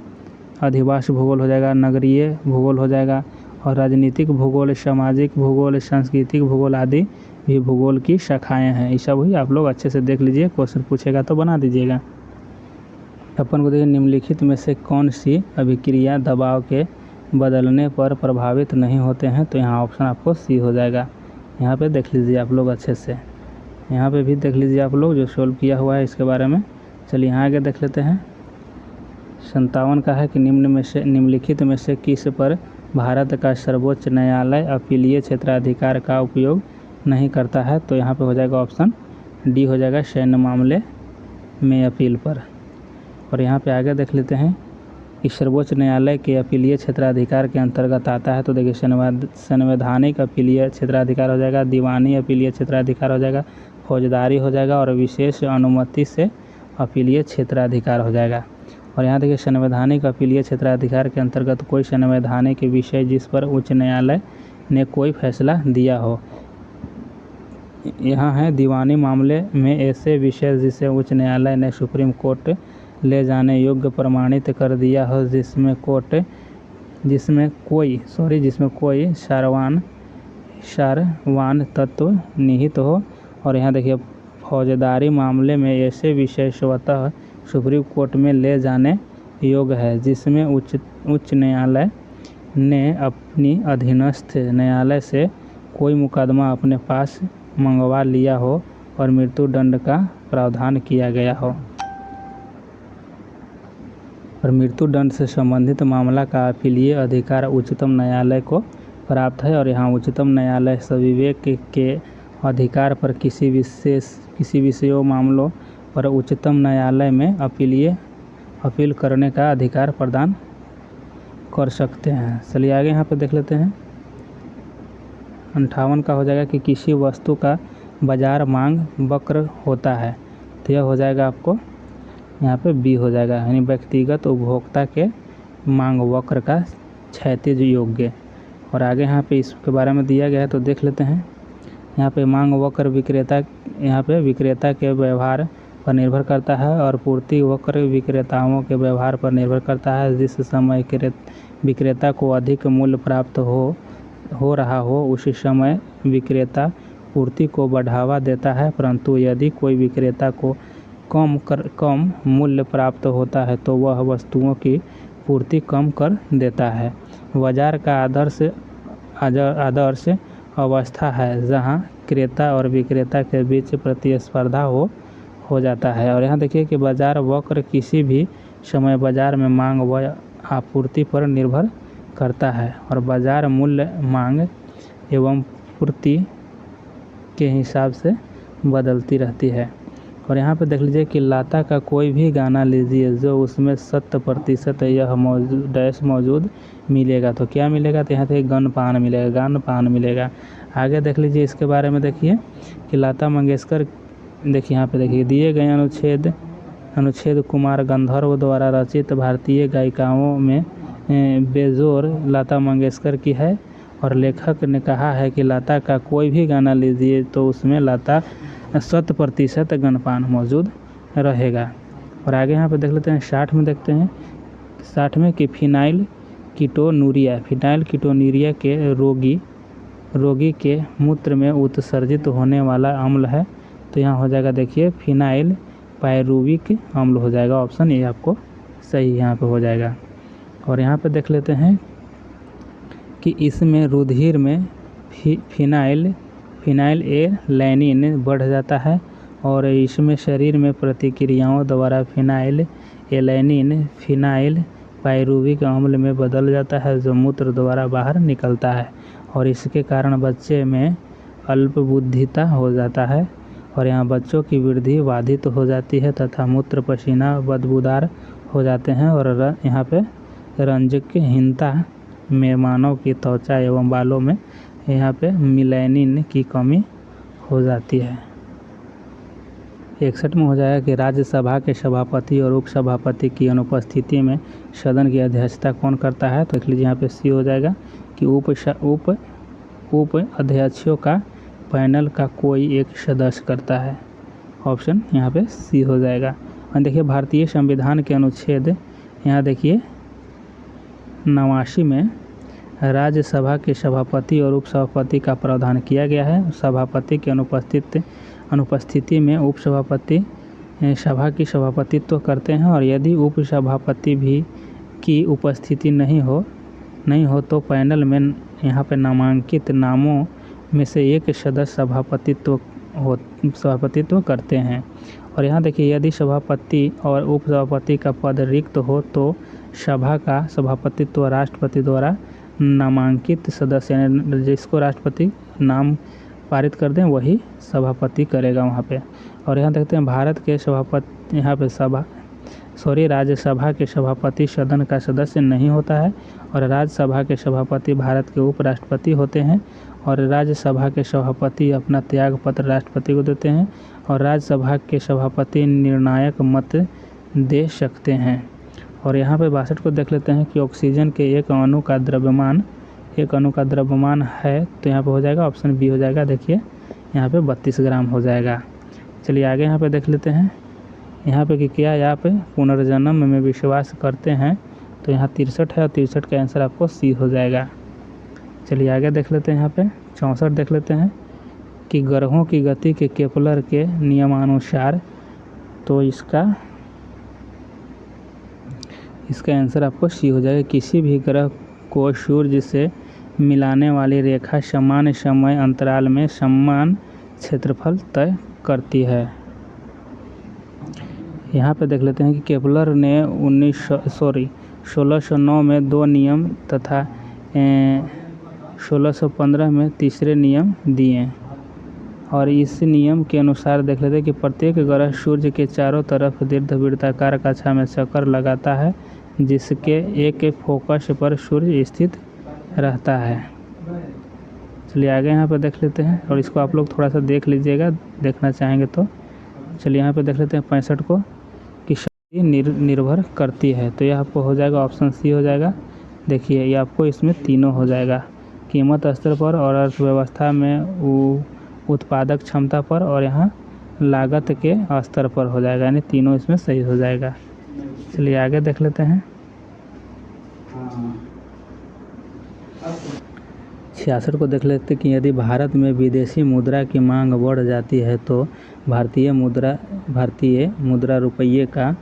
अधिवास भूगोल हो जाएगा, नगरीय भूगोल हो जाएगा और राजनीतिक भूगोल, सामाजिक भूगोल, सांस्कृतिक भूगोल आदि भी भूगोल की शाखाएँ हैं। ये सब भी आप लोग अच्छे से देख लीजिए, क्वेश्चन पूछेगा तो बना दीजिएगा। अपन को देखिए निम्नलिखित में से कौन सी अभिक्रिया दबाव के बदलने पर प्रभावित नहीं होते हैं। तो यहाँ ऑप्शन आपको सी हो जाएगा। यहाँ पे देख लीजिए आप लोग अच्छे से, यहाँ पे भी देख लीजिए आप लोग जो सोल्व किया हुआ है इसके बारे में। चलिए यहाँ आगे देख लेते हैं। 57 का है कि निम्नलिखित में से किस पर भारत का सर्वोच्च न्यायालय अपीलीय क्षेत्राधिकार का उपयोग नहीं करता है। तो यहाँ पे हो जाएगा ऑप्शन डी हो जाएगा, सैन्य मामले में अपील पर। और यहाँ पे आगे देख लेते हैं कि सर्वोच्च न्यायालय के अपीलीय क्षेत्राधिकार के अंतर्गत आता है। तो देखिए संवैधानिक अपीलीय क्षेत्राधिकार हो जाएगा, दीवानी अपीलीय क्षेत्राधिकार हो जाएगा, फौजदारी हो जाएगा और विशेष अनुमति से अपीलीय क्षेत्राधिकार हो जाएगा। और यहाँ देखिए संवैधानिक अपीलीय क्षेत्राधिकार के अंतर्गत कोई संवैधानिक विषय जिस पर उच्च न्यायालय ने कोई फैसला दिया हो। यहाँ है दीवानी मामले में ऐसे विषय जिसे उच्च न्यायालय ने सुप्रीम कोर्ट ले जाने योग्य प्रमाणित कर दिया हो, जिसमें कोई सारवान तत्व निहित हो। और यहाँ देखिए फौजदारी मामले में ऐसे विषय स्वतः सुप्रीम कोर्ट में ले जाने योग्य है, जिसमें उच्च न्यायालय ने अपनी अधीनस्थ न्यायालय से कोई मुकदमा अपने पास मंगवा लिया हो और मृत्यु दंड का प्रावधान किया गया हो। और मृत्यु दंड से संबंधित मामला का अपीलीय अधिकार उच्चतम न्यायालय को प्राप्त है। और यहाँ उच्चतम न्यायालय सविवेक के अधिकार पर किसी विषयों मामलों पर उच्चतम न्यायालय में अपील करने का अधिकार प्रदान कर सकते हैं। चलिए आगे यहाँ पे देख लेते हैं। 58 का हो जाएगा कि किसी वस्तु का बाजार मांग वक्र होता है। तो यह हो जाएगा आपको यहाँ पे बी हो जाएगा, यानी व्यक्तिगत उपभोक्ता के मांग वक्र का क्षैतिज योग्य। और आगे यहाँ पे इसके बारे में दिया गया है तो देख लेते हैं। यहाँ पे मांग वक्र विक्रेता के व्यवहार पर निर्भर करता है और पूर्ति वक्र विक्रेताओं के व्यवहार पर निर्भर करता है। जिस समय विक्रेता को अधिक मूल्य प्राप्त हो रहा हो उसी समय विक्रेता पूर्ति को बढ़ावा देता है, परंतु यदि कोई विक्रेता को कम मूल्य प्राप्त होता है तो वह वस्तुओं की पूर्ति कम कर देता है। बाजार का आदर्श अवस्था है जहां क्रेता और विक्रेता के बीच प्रतिस्पर्धा हो जाता है। और यहाँ देखिए कि बाजार वक्र किसी भी समय बाजार में मांग व आपूर्ति पर निर्भर करता है और बाजार मूल्य मांग एवं पूर्ति के हिसाब से बदलती रहती है। और यहाँ पे देख लीजिए कि लता का कोई भी गाना लीजिए जो उसमें 100% यह मौजूद मिलेगा। तो क्या मिलेगा? तो यहाँ से गन पान मिलेगा। आगे देख लीजिए इसके बारे में, देखिए कि लता मंगेशकर, देखिए यहाँ पे देखिए दिए गए अनुच्छेद कुमार गंधर्व द्वारा रचित भारतीय गायिकाओं में बेजोर लता मंगेशकर की है। और लेखक ने कहा है कि लता का कोई भी गाना लीजिए तो उसमें लता 100% गनपान मौजूद रहेगा। और आगे यहाँ पे देख लेते हैं 60 में, देखते हैं 60 में कि फिनाइल कीटोन्यूरिया के रोगी के मूत्र में उत्सर्जित होने वाला अम्ल है। तो यहाँ हो जाएगा देखिए फिनाइल पायरुविक अम्ल हो जाएगा। ऑप्शन ए आपको सही यहाँ पे हो जाएगा। और यहाँ पे देख लेते हैं कि इसमें रुधिर में फिनाइल एलैनिन बढ़ जाता है और इसमें शरीर में प्रतिक्रियाओं द्वारा फिनाइल एलैनिन फिनाइल पायरुविक अम्ल में बदल जाता है जो मूत्र द्वारा बाहर निकलता है। और इसके कारण बच्चे में अल्पबुद्धिता हो जाता है और यहाँ बच्चों की वृद्धि बाधित हो जाती है तथा मूत्र पसीना बदबूदार हो जाते हैं। और यहाँ पे रंजकहीनता में मानव की त्वचा एवं बालों में यहाँ पे मेलानिन की कमी हो जाती है। 61 में हो जाएगा कि राज्यसभा के सभापति और उपसभापति की अनुपस्थिति में सदन की अध्यक्षता कौन करता है? तो देख लीजिए यहाँ पे सी हो जाएगा कि उप अध्यक्षों का पैनल का कोई एक सदस्य करता है। ऑप्शन यहाँ पे सी हो जाएगा। और देखिए भारतीय संविधान के अनुच्छेद यहाँ देखिए 89 में राज्यसभा के सभापति और उपसभापति का प्रावधान किया गया है। सभापति की अनुपस्थिति में उपसभापति सभा की सभापतित्व करते हैं और यदि उपसभापति भी की उपस्थिति नहीं हो तो पैनल में यहाँ पे नामांकित नामों में से एक सदस्य सभापतित्व करते हैं। और यहाँ देखिए यदि सभापति और उपसभापति का पद रिक्त हो तो सभा का सभापतित्व राष्ट्रपति द्वारा नामांकित सदस्य, यानी जिसको राष्ट्रपति नाम पारित कर दें वही सभापति करेगा वहाँ पे। और यहाँ देखते हैं भारत के सभापति यहाँ पे राज्यसभा के सभापति सदन का सदस्य नहीं होता है और राज्यसभा के सभापति भारत के उपराष्ट्रपति होते हैं। और राज्यसभा के सभापति अपना त्याग पत्र राष्ट्रपति को देते हैं और राज्यसभा के सभापति निर्णायक मत दे सकते हैं। और यहाँ पे 62 को देख लेते हैं कि ऑक्सीजन के एक अणु का द्रव्यमान है। तो यहाँ पे हो जाएगा ऑप्शन बी हो जाएगा। देखिए यहाँ पे 32 ग्राम हो जाएगा। चलिए आगे यहाँ पे देख लेते हैं यहाँ पे कि क्या आप पुनर्जन्म में विश्वास करते हैं? तो यहाँ 63 है और 63 का आंसर आपको सी हो जाएगा। चलिए आगे देख लेते हैं यहाँ पे 64 देख लेते हैं कि ग्रहों की गति के केपलर के नियमानुसार, तो इसका आंसर आपको सी हो जाएगा। किसी भी ग्रह को सूर्य से मिलाने वाली रेखा समान समय अंतराल में समान क्षेत्रफल तय करती है। यहाँ पे देख लेते हैं कि केपलर ने 1609 में 2 नियम तथा 1615 में तीसरे नियम दिए। और इस नियम के अनुसार देख लेते हैं कि प्रत्येक ग्रह सूर्य के चारों तरफ दीर्घवृत्ताकार कक्षा में चक्कर लगाता है जिसके एक फोकस पर सूर्य स्थित रहता है। चलिए आगे यहाँ पर देख लेते हैं और इसको आप लोग थोड़ा सा देख लीजिएगा, देखना चाहेंगे तो। चलिए यहाँ पे देख लेते हैं 65 को कि शक्ति निर्भर करती है। तो यह आपको हो जाएगा ऑप्शन सी हो जाएगा। देखिए ये आपको इसमें तीनों हो जाएगा, कीमत स्तर पर और अर्थव्यवस्था में उत्पादक क्षमता पर और यहाँ लागत के स्तर पर हो जाएगा, यानी तीनों इसमें सही हो जाएगा। चलिए आगे देख लेते हैं 66 को देख लेते हैं कि यदि भारत में विदेशी मुद्रा की मांग बढ़ जाती है तो भारतीय मुद्रा रुपये का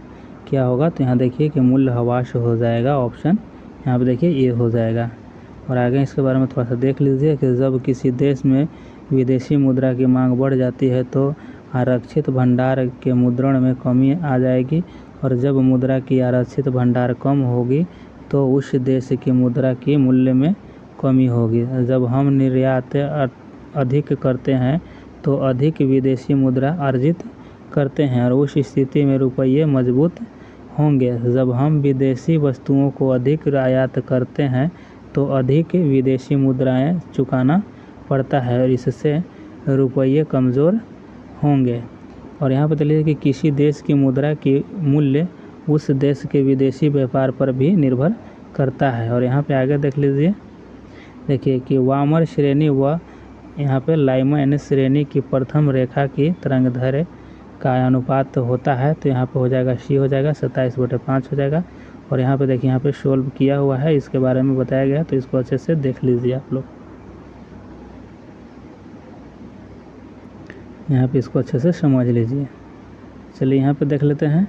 क्या होगा? तो यहाँ देखिए कि मूल्य ह्रास हो जाएगा। ऑप्शन यहाँ पे देखिए ये हो जाएगा। और आगे इसके बारे में थोड़ा सा देख लीजिए कि जब किसी देश में विदेशी मुद्रा की मांग बढ़ जाती है तो आरक्षित भंडार के मुद्रण में कमी आ जाएगी, और जब मुद्रा की आरक्षित भंडार कम होगी तो उस देश की मुद्रा की मूल्य में कमी होगी। जब हम निर्यात अधिक करते हैं तो अधिक विदेशी मुद्रा अर्जित करते हैं और उस स्थिति में रुपये मजबूत होंगे। जब हम विदेशी वस्तुओं को अधिक आयात करते हैं तो अधिक विदेशी मुद्राएं चुकाना पड़ता है और इससे रुपये कमज़ोर होंगे। और यहाँ पर देख लीजिए कि किसी देश की मुद्रा की मूल्य उस देश के विदेशी व्यापार पर भी निर्भर करता है। और यहाँ पे आगे देख लीजिए, देखिए कि वामर श्रेणी व यहाँ पे लाइमैन श्रेणी की प्रथम रेखा की तरंगदैर्घ्य का अनुपात होता है, तो यहाँ पे हो जाएगा सी हो जाएगा 27/5 हो जाएगा। और यहाँ पे देखिए यहाँ पे सोल्व किया हुआ है, इसके बारे में बताया गया, तो इसको अच्छे से देख लीजिए आप लोग। यहाँ पे इसको अच्छे से समझ लीजिए। चलिए यहाँ पे देख लेते हैं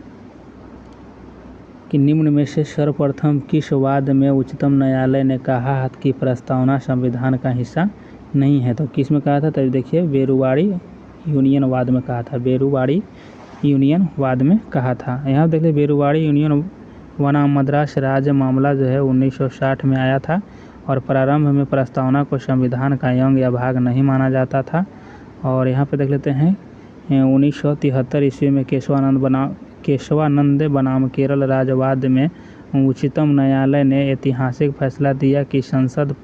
कि निम्न में से सर्वप्रथम किस वाद में उच्चतम न्यायालय ने कहा कि प्रस्तावना संविधान का हिस्सा नहीं है। तो किस में कहा था, तभी देखिए बेरुवाड़ी यूनियन वाद में कहा था, बेरुवाड़ी यूनियन वाद में कहा था। यहाँ देखिए बेरुवाड़ी यूनियन बनाम मद्रास राज्य मामला जो है 1960 में आया था और प्रारंभ में प्रस्तावना को संविधान का अंग या भाग नहीं माना जाता था। और यहाँ पे देख लेते हैं 1973 ईस्वी में केशवानंद बनाम केरल राज्यवाद में उच्चतम न्यायालय ने ऐतिहासिक फैसला दिया कि संसद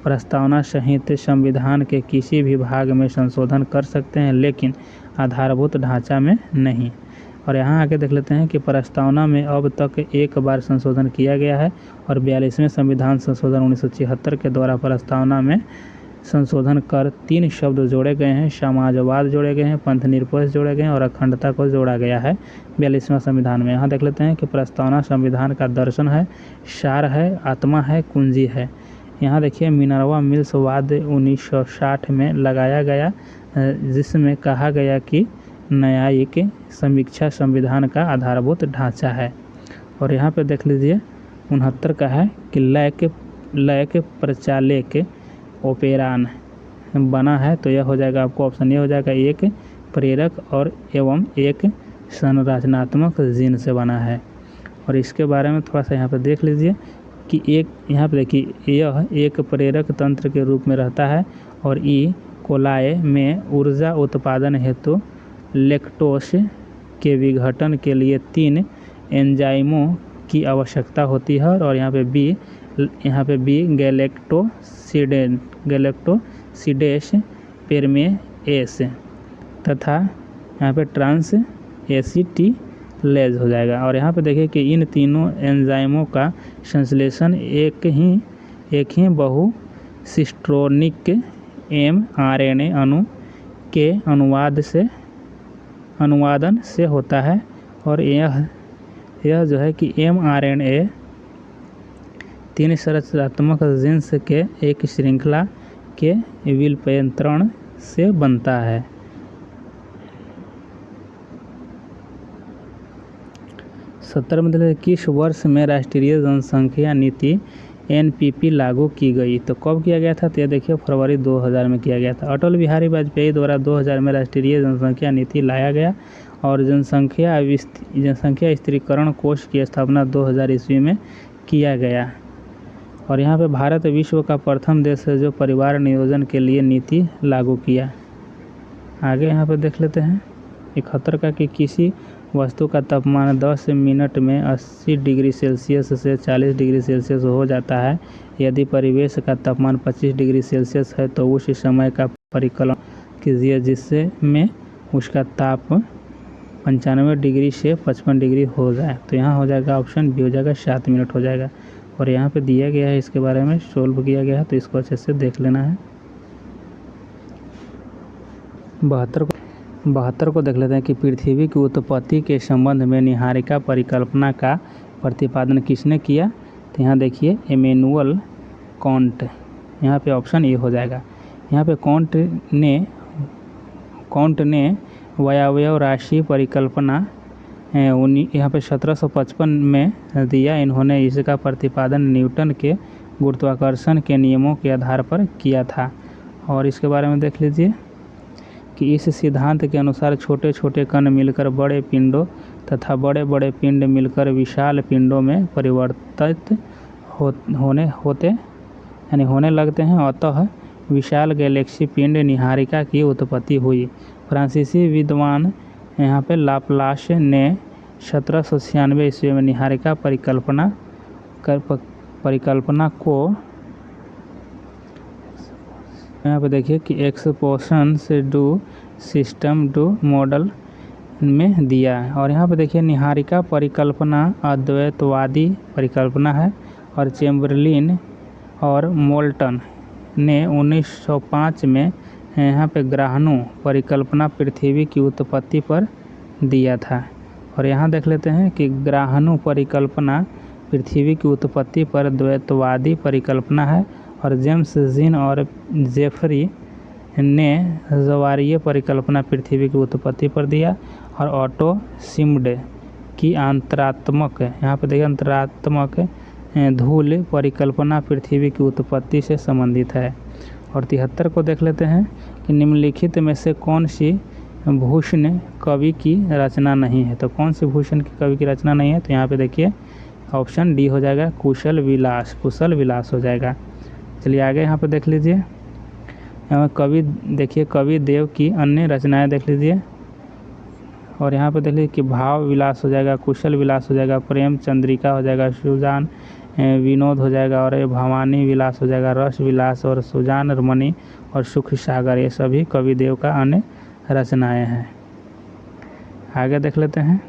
प्रस्तावना सहित संविधान के किसी भी भाग में संशोधन कर सकते हैं, लेकिन आधारभूत ढांचा में नहीं। और यहाँ आगे देख लेते हैं कि प्रस्तावना में अब तक एक बार संशोधन किया गया है और 42वें संविधान संशोधन 1976 के द्वारा प्रस्तावना में संशोधन कर 3 शब्द जोड़े गए हैं, समाजवाद जोड़े गए हैं, पंथनिरपेक्ष जोड़े गए हैं और अखंडता को जोड़ा गया है 42वें संविधान में। यहाँ देख लेते हैं कि प्रस्तावना संविधान का दर्शन है, सार है, आत्मा है, कुंजी है। यहाँ देखिए मिनर्वा मिल्स वाद 1960 में लगाया गया, जिसमें कहा गया कि न्यायिक समीक्षा संविधान का आधारभूत ढांचा है। और यहाँ पे देख लीजिए 69 का है कि लय के प्रचालक ओपेरान बना है, तो यह हो जाएगा आपको ऑप्शन ए हो जाएगा, एक प्रेरक और एवं एक संरचनात्मक जीन से बना है। और इसके बारे में थोड़ा सा यहाँ पे देख लीजिए कि एक यहाँ पे देखिए यह एक प्रेरक तंत्र के रूप में रहता है और ई कोलाई में ऊर्जा उत्पादन हेतु लैक्टोस के विघटन के लिए 3 एंजाइमों की आवश्यकता होती है। और यहाँ पे बी गैलेक्टोसिडेस पेरमेएस तथा यहाँ पे ट्रांस एसिटिलेज हो जाएगा। और यहाँ पे देखिए कि इन तीनों एंजाइमों का संश्लेषण एक ही बहुसिस्ट्रोनिक mRNA अणु के अनुवादन से होता है। और यह जो है कि mRNA 3 संरचनात्मक जीन्स के एक श्रृंखला के विलयन से बनता है। सत्तर में किस वर्ष में राष्ट्रीय जनसंख्या नीति NPP लागू की गई, तो कब किया गया था, तो यह देखिए फरवरी 2000 में किया गया था। अटल बिहारी वाजपेयी द्वारा 2000 में राष्ट्रीय जनसंख्या नीति लाया गया और जनसंख्या स्थिरीकरण कोष की स्थापना 2000 ईस्वी में किया गया। और यहाँ पे भारत विश्व का प्रथम देश है जो परिवार नियोजन के लिए नीति लागू किया। आगे यहाँ पे देख लेते हैं 71 का कि किसी वस्तु का तापमान 10 मिनट में 80 डिग्री सेल्सियस से 40 डिग्री सेल्सियस हो जाता है। यदि परिवेश का तापमान 25 डिग्री सेल्सियस है तो उस समय का परिकलन कीजिए जिससे में उसका ताप 95 डिग्री से 55 डिग्री हो जाए। तो यहाँ हो जाएगा ऑप्शन बी हो जाएगा 7 मिनट हो जाएगा। और यहाँ पे दिया गया है, इसके बारे में सोल्व किया गया है, तो इसको अच्छे से देख लेना है। 72 को देख लेते हैं कि पृथ्वी की उत्पत्ति के संबंध में निहारिका परिकल्पना का प्रतिपादन किसने किया, तो यहाँ देखिए इमैनुअल कांट। यहाँ पे ऑप्शन ए हो जाएगा। यहाँ पे कांट ने वायव्य राशि परिकल्पना यहाँ पे 1755 में दिया। इन्होंने इसका प्रतिपादन न्यूटन के गुरुत्वाकर्षण के नियमों के आधार पर किया था। और इसके बारे में देख लीजिए कि इस सिद्धांत के अनुसार छोटे छोटे कण मिलकर बड़े पिंडों तथा बड़े बड़े पिंड मिलकर विशाल पिंडों में परिवर्तित होने लगते हैं। अतः विशाल गैलेक्सी पिंड निहारिका की उत्पत्ति हुई। फ्रांसीसी विद्वान यहाँ पे लाप्लास ने 1796 ईस्वी में निहारिका परिकल्पना को यहाँ पे देखिए कि एक्सपोशन से डू सिस्टम डू मॉडल में दिया है। और यहाँ पे देखिए निहारिका परिकल्पना अद्वैतवादी परिकल्पना है और चेम्बरलिन और मोल्टन ने 1905 में यहाँ पे ग्रहाणु परिकल्पना पृथ्वी की उत्पत्ति पर दिया था। और यहाँ देख लेते हैं कि ग्रहाणु परिकल्पना पृथ्वी की उत्पत्ति पर द्वैतवादी परिकल्पना है और जेम्स जीन और जेफरी ने जवारीय परिकल्पना पृथ्वी की उत्पत्ति पर दिया। और ऑटो सिम्ड की अंतरात्मक यहाँ पे देखिए अंतरात्मक धूल परिकल्पना पृथ्वी की उत्पत्ति से संबंधित है। और 73 को देख लेते हैं कि निम्नलिखित में से कौन सी भूषण कवि की रचना नहीं है। तो कौन सी भूषण की कवि की रचना नहीं है, तो यहाँ पे देखिए ऑप्शन डी हो जाएगा कुशल विलास हो जाएगा। चलिए आगे यहाँ पे देख लीजिए, यहाँ कवि देखिए कवि देव की अन्य रचनाएं देख लीजिए। और यहाँ पे देख लीजिए कि भाव विलास हो जाएगा, कुशल विलास हो जाएगा, प्रेम चंद्रिका हो जाएगा, सुजान विनोद हो जाएगा और भवानी विलास हो जाएगा, रस विलास और सुजान रमणी और सुख सागर, ये सभी कवि देव का अन्य रचनाएं हैं। आगे देख लेते हैं,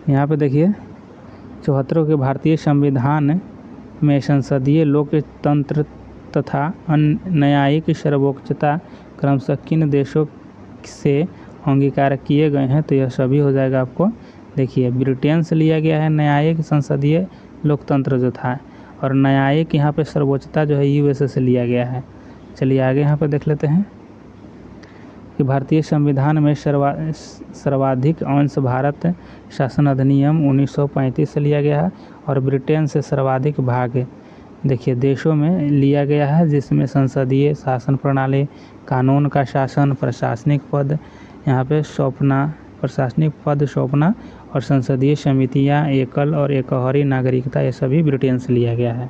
यहाँ पे देखिए 74 के भारतीय संविधान में संसदीय लोकतंत्र तथा न्यायिक सर्वोच्चता क्रमशः किन देशों से अंगीकार किए गए हैं। तो यह सभी हो जाएगा आपको देखिए ब्रिटेन से लिया गया है न्यायिक संसदीय लोकतंत्र जो था, और न्यायिक यहाँ पे सर्वोच्चता जो है यूएसए से लिया गया है। चलिए आगे यहाँ पे देख लेते हैं कि भारतीय संविधान में सर्वाधिक अंश भारत शासन अधिनियम 1935 से लिया गया है और ब्रिटेन से सर्वाधिक भाग देखिए देशों में लिया गया है, जिसमें संसदीय शासन प्रणाली, कानून का शासन, प्रशासनिक पद यहाँ पे सौंपना और संसदीय समितियाँ, एकल और एकहरी नागरिकता, ये सभी ब्रिटेन से लिया गया है।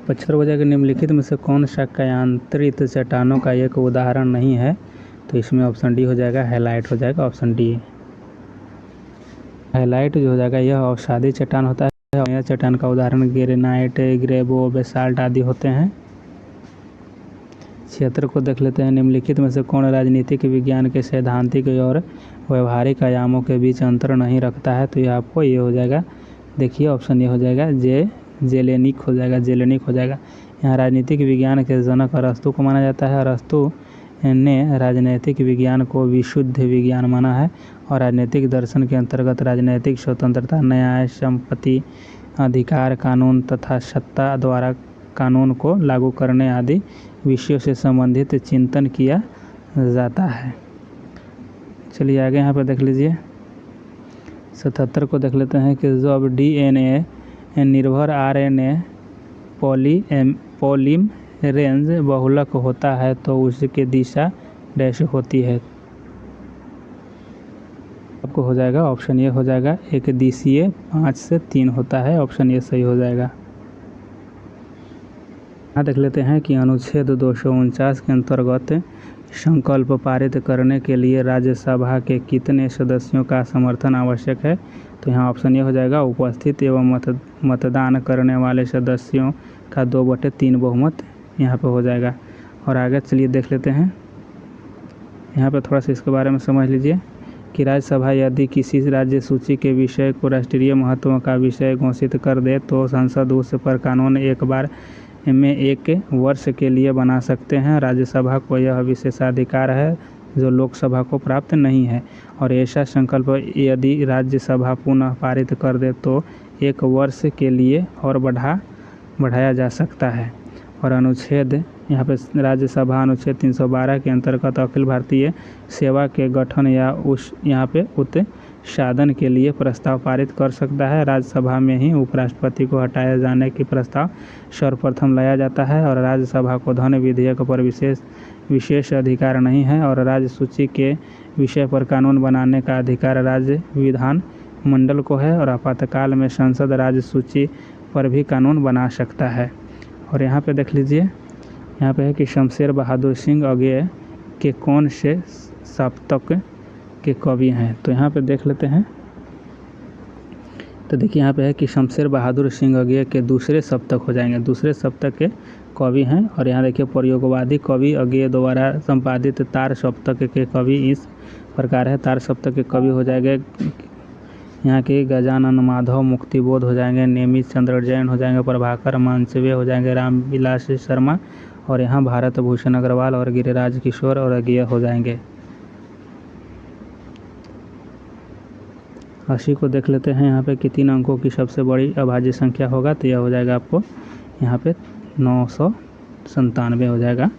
75 वजह के निम्नलिखित में से कौन सा कायांतरित चट्टानों का एक उदाहरण नहीं है। तो इसमें ऑप्शन डी हो जाएगा, हैलाइट हो जाएगा ऑप्शन डी। हैलाइट जो हो जाएगा यह अवसादी चट्टान होता है। यह चट्टान का उदाहरण ग्रेनाइट, ग्रेबो, बेसाल्ट आदि होते हैं। 76 को देख लेते हैं, निम्नलिखित में से कौन राजनीतिक विज्ञान के सैद्धांतिक और व्यवहारिक आयामों के बीच अंतर नहीं रखता है। तो यह आपको ये हो जाएगा देखिए ऑप्शन ये हो जाएगा जेलेनिक हो जाएगा। यहाँ राजनीतिक विज्ञान के जनक अरस्तु को माना जाता है। अरस्तु ने राजनीतिक विज्ञान को विशुद्ध विज्ञान माना है और राजनीतिक दर्शन के अंतर्गत राजनीतिक स्वतंत्रता, न्याय, संपत्ति अधिकार, कानून तथा सत्ता द्वारा कानून को लागू करने आदि विषयों से संबंधित चिंतन किया जाता है। चलिए आगे यहाँ पर देख लीजिए 77 को देख लेते हैं कि जब डीएनए निर्भर आरएनए पॉलीमरेज बहुलक होता है तो उसकी दिशा डैश होती है। आपको हो जाएगा ऑप्शन ये हो जाएगा एक दिशीय 5 से 3 होता है, ऑप्शन ये सही हो जाएगा। यहाँ देख लेते हैं कि अनुच्छेद 249 के अंतर्गत संकल्प पारित करने के लिए राज्यसभा के कितने सदस्यों का समर्थन आवश्यक है। तो यहाँ ऑप्शन ये हो जाएगा उपस्थित एवं मतदान करने वाले सदस्यों का 2/3 बहुमत यहाँ पे हो जाएगा। और आगे चलिए देख लेते हैं, यहाँ पे थोड़ा सा इसके बारे में समझ लीजिए कि राज्यसभा यदि किसी राज्य सूची के विषय को राष्ट्रीय महत्व का विषय घोषित कर दे तो संसद उस पर कानून एक बार में 1 वर्ष के लिए बना सकते हैं। राज्यसभा को यह विशेषाधिकार है जो लोकसभा को प्राप्त नहीं है, और ऐसा संकल्प यदि राज्यसभा पुनः पारित कर दे तो 1 वर्ष के लिए और बढ़ाया जा सकता है। और अनुच्छेद यहाँ पे राज्यसभा अनुच्छेद 312 के अंतर्गत अखिल भारतीय सेवा के गठन या उस यहाँ पे साधन के लिए प्रस्ताव पारित कर सकता है। राज्यसभा में ही उपराष्ट्रपति को हटाए जाने की प्रस्ताव सर्वप्रथम लाया जाता है और राज्यसभा को धन विधेयक पर विशेष अधिकार नहीं है और राज्य सूची के विषय पर कानून बनाने का अधिकार राज्य विधान मंडल को है और आपातकाल में संसद राज्य सूची पर भी कानून बना सकता है। और यहाँ पे देख लीजिए, यहाँ पे है कि शमशेर बहादुर सिंह अगेय के कौन से सप्तक के कवि हैं। तो यहाँ पे देख लेते हैं। तो देखिए यहाँ पे है कि शमशेर बहादुर सिंह अगेय के दूसरे सप्तक हो जाएंगे, दूसरे सप्तक के कवि हैं। और यहाँ देखिए प्रयोगवादी कवि अगेय द्वारा संपादित तार सप्तक के कवि इस प्रकार है। तार सप्तक के कवि हो जाएंगे यहाँ के गजानन माधव मुक्तिबोध हो जाएंगे, नेमित चंद्र जैन हो जाएंगे, प्रभाकर मानसवे हो जाएंगे, रामविलास शर्मा और यहाँ भारत भूषण अग्रवाल और गिरिराज किशोर और अगेय हो जाएंगे। 80 को देख लेते हैं यहाँ पे कि 3 अंकों की सबसे बड़ी अभाज्य संख्या होगा तो यह हो जाएगा आपको यहाँ पे 997 हो जाएगा।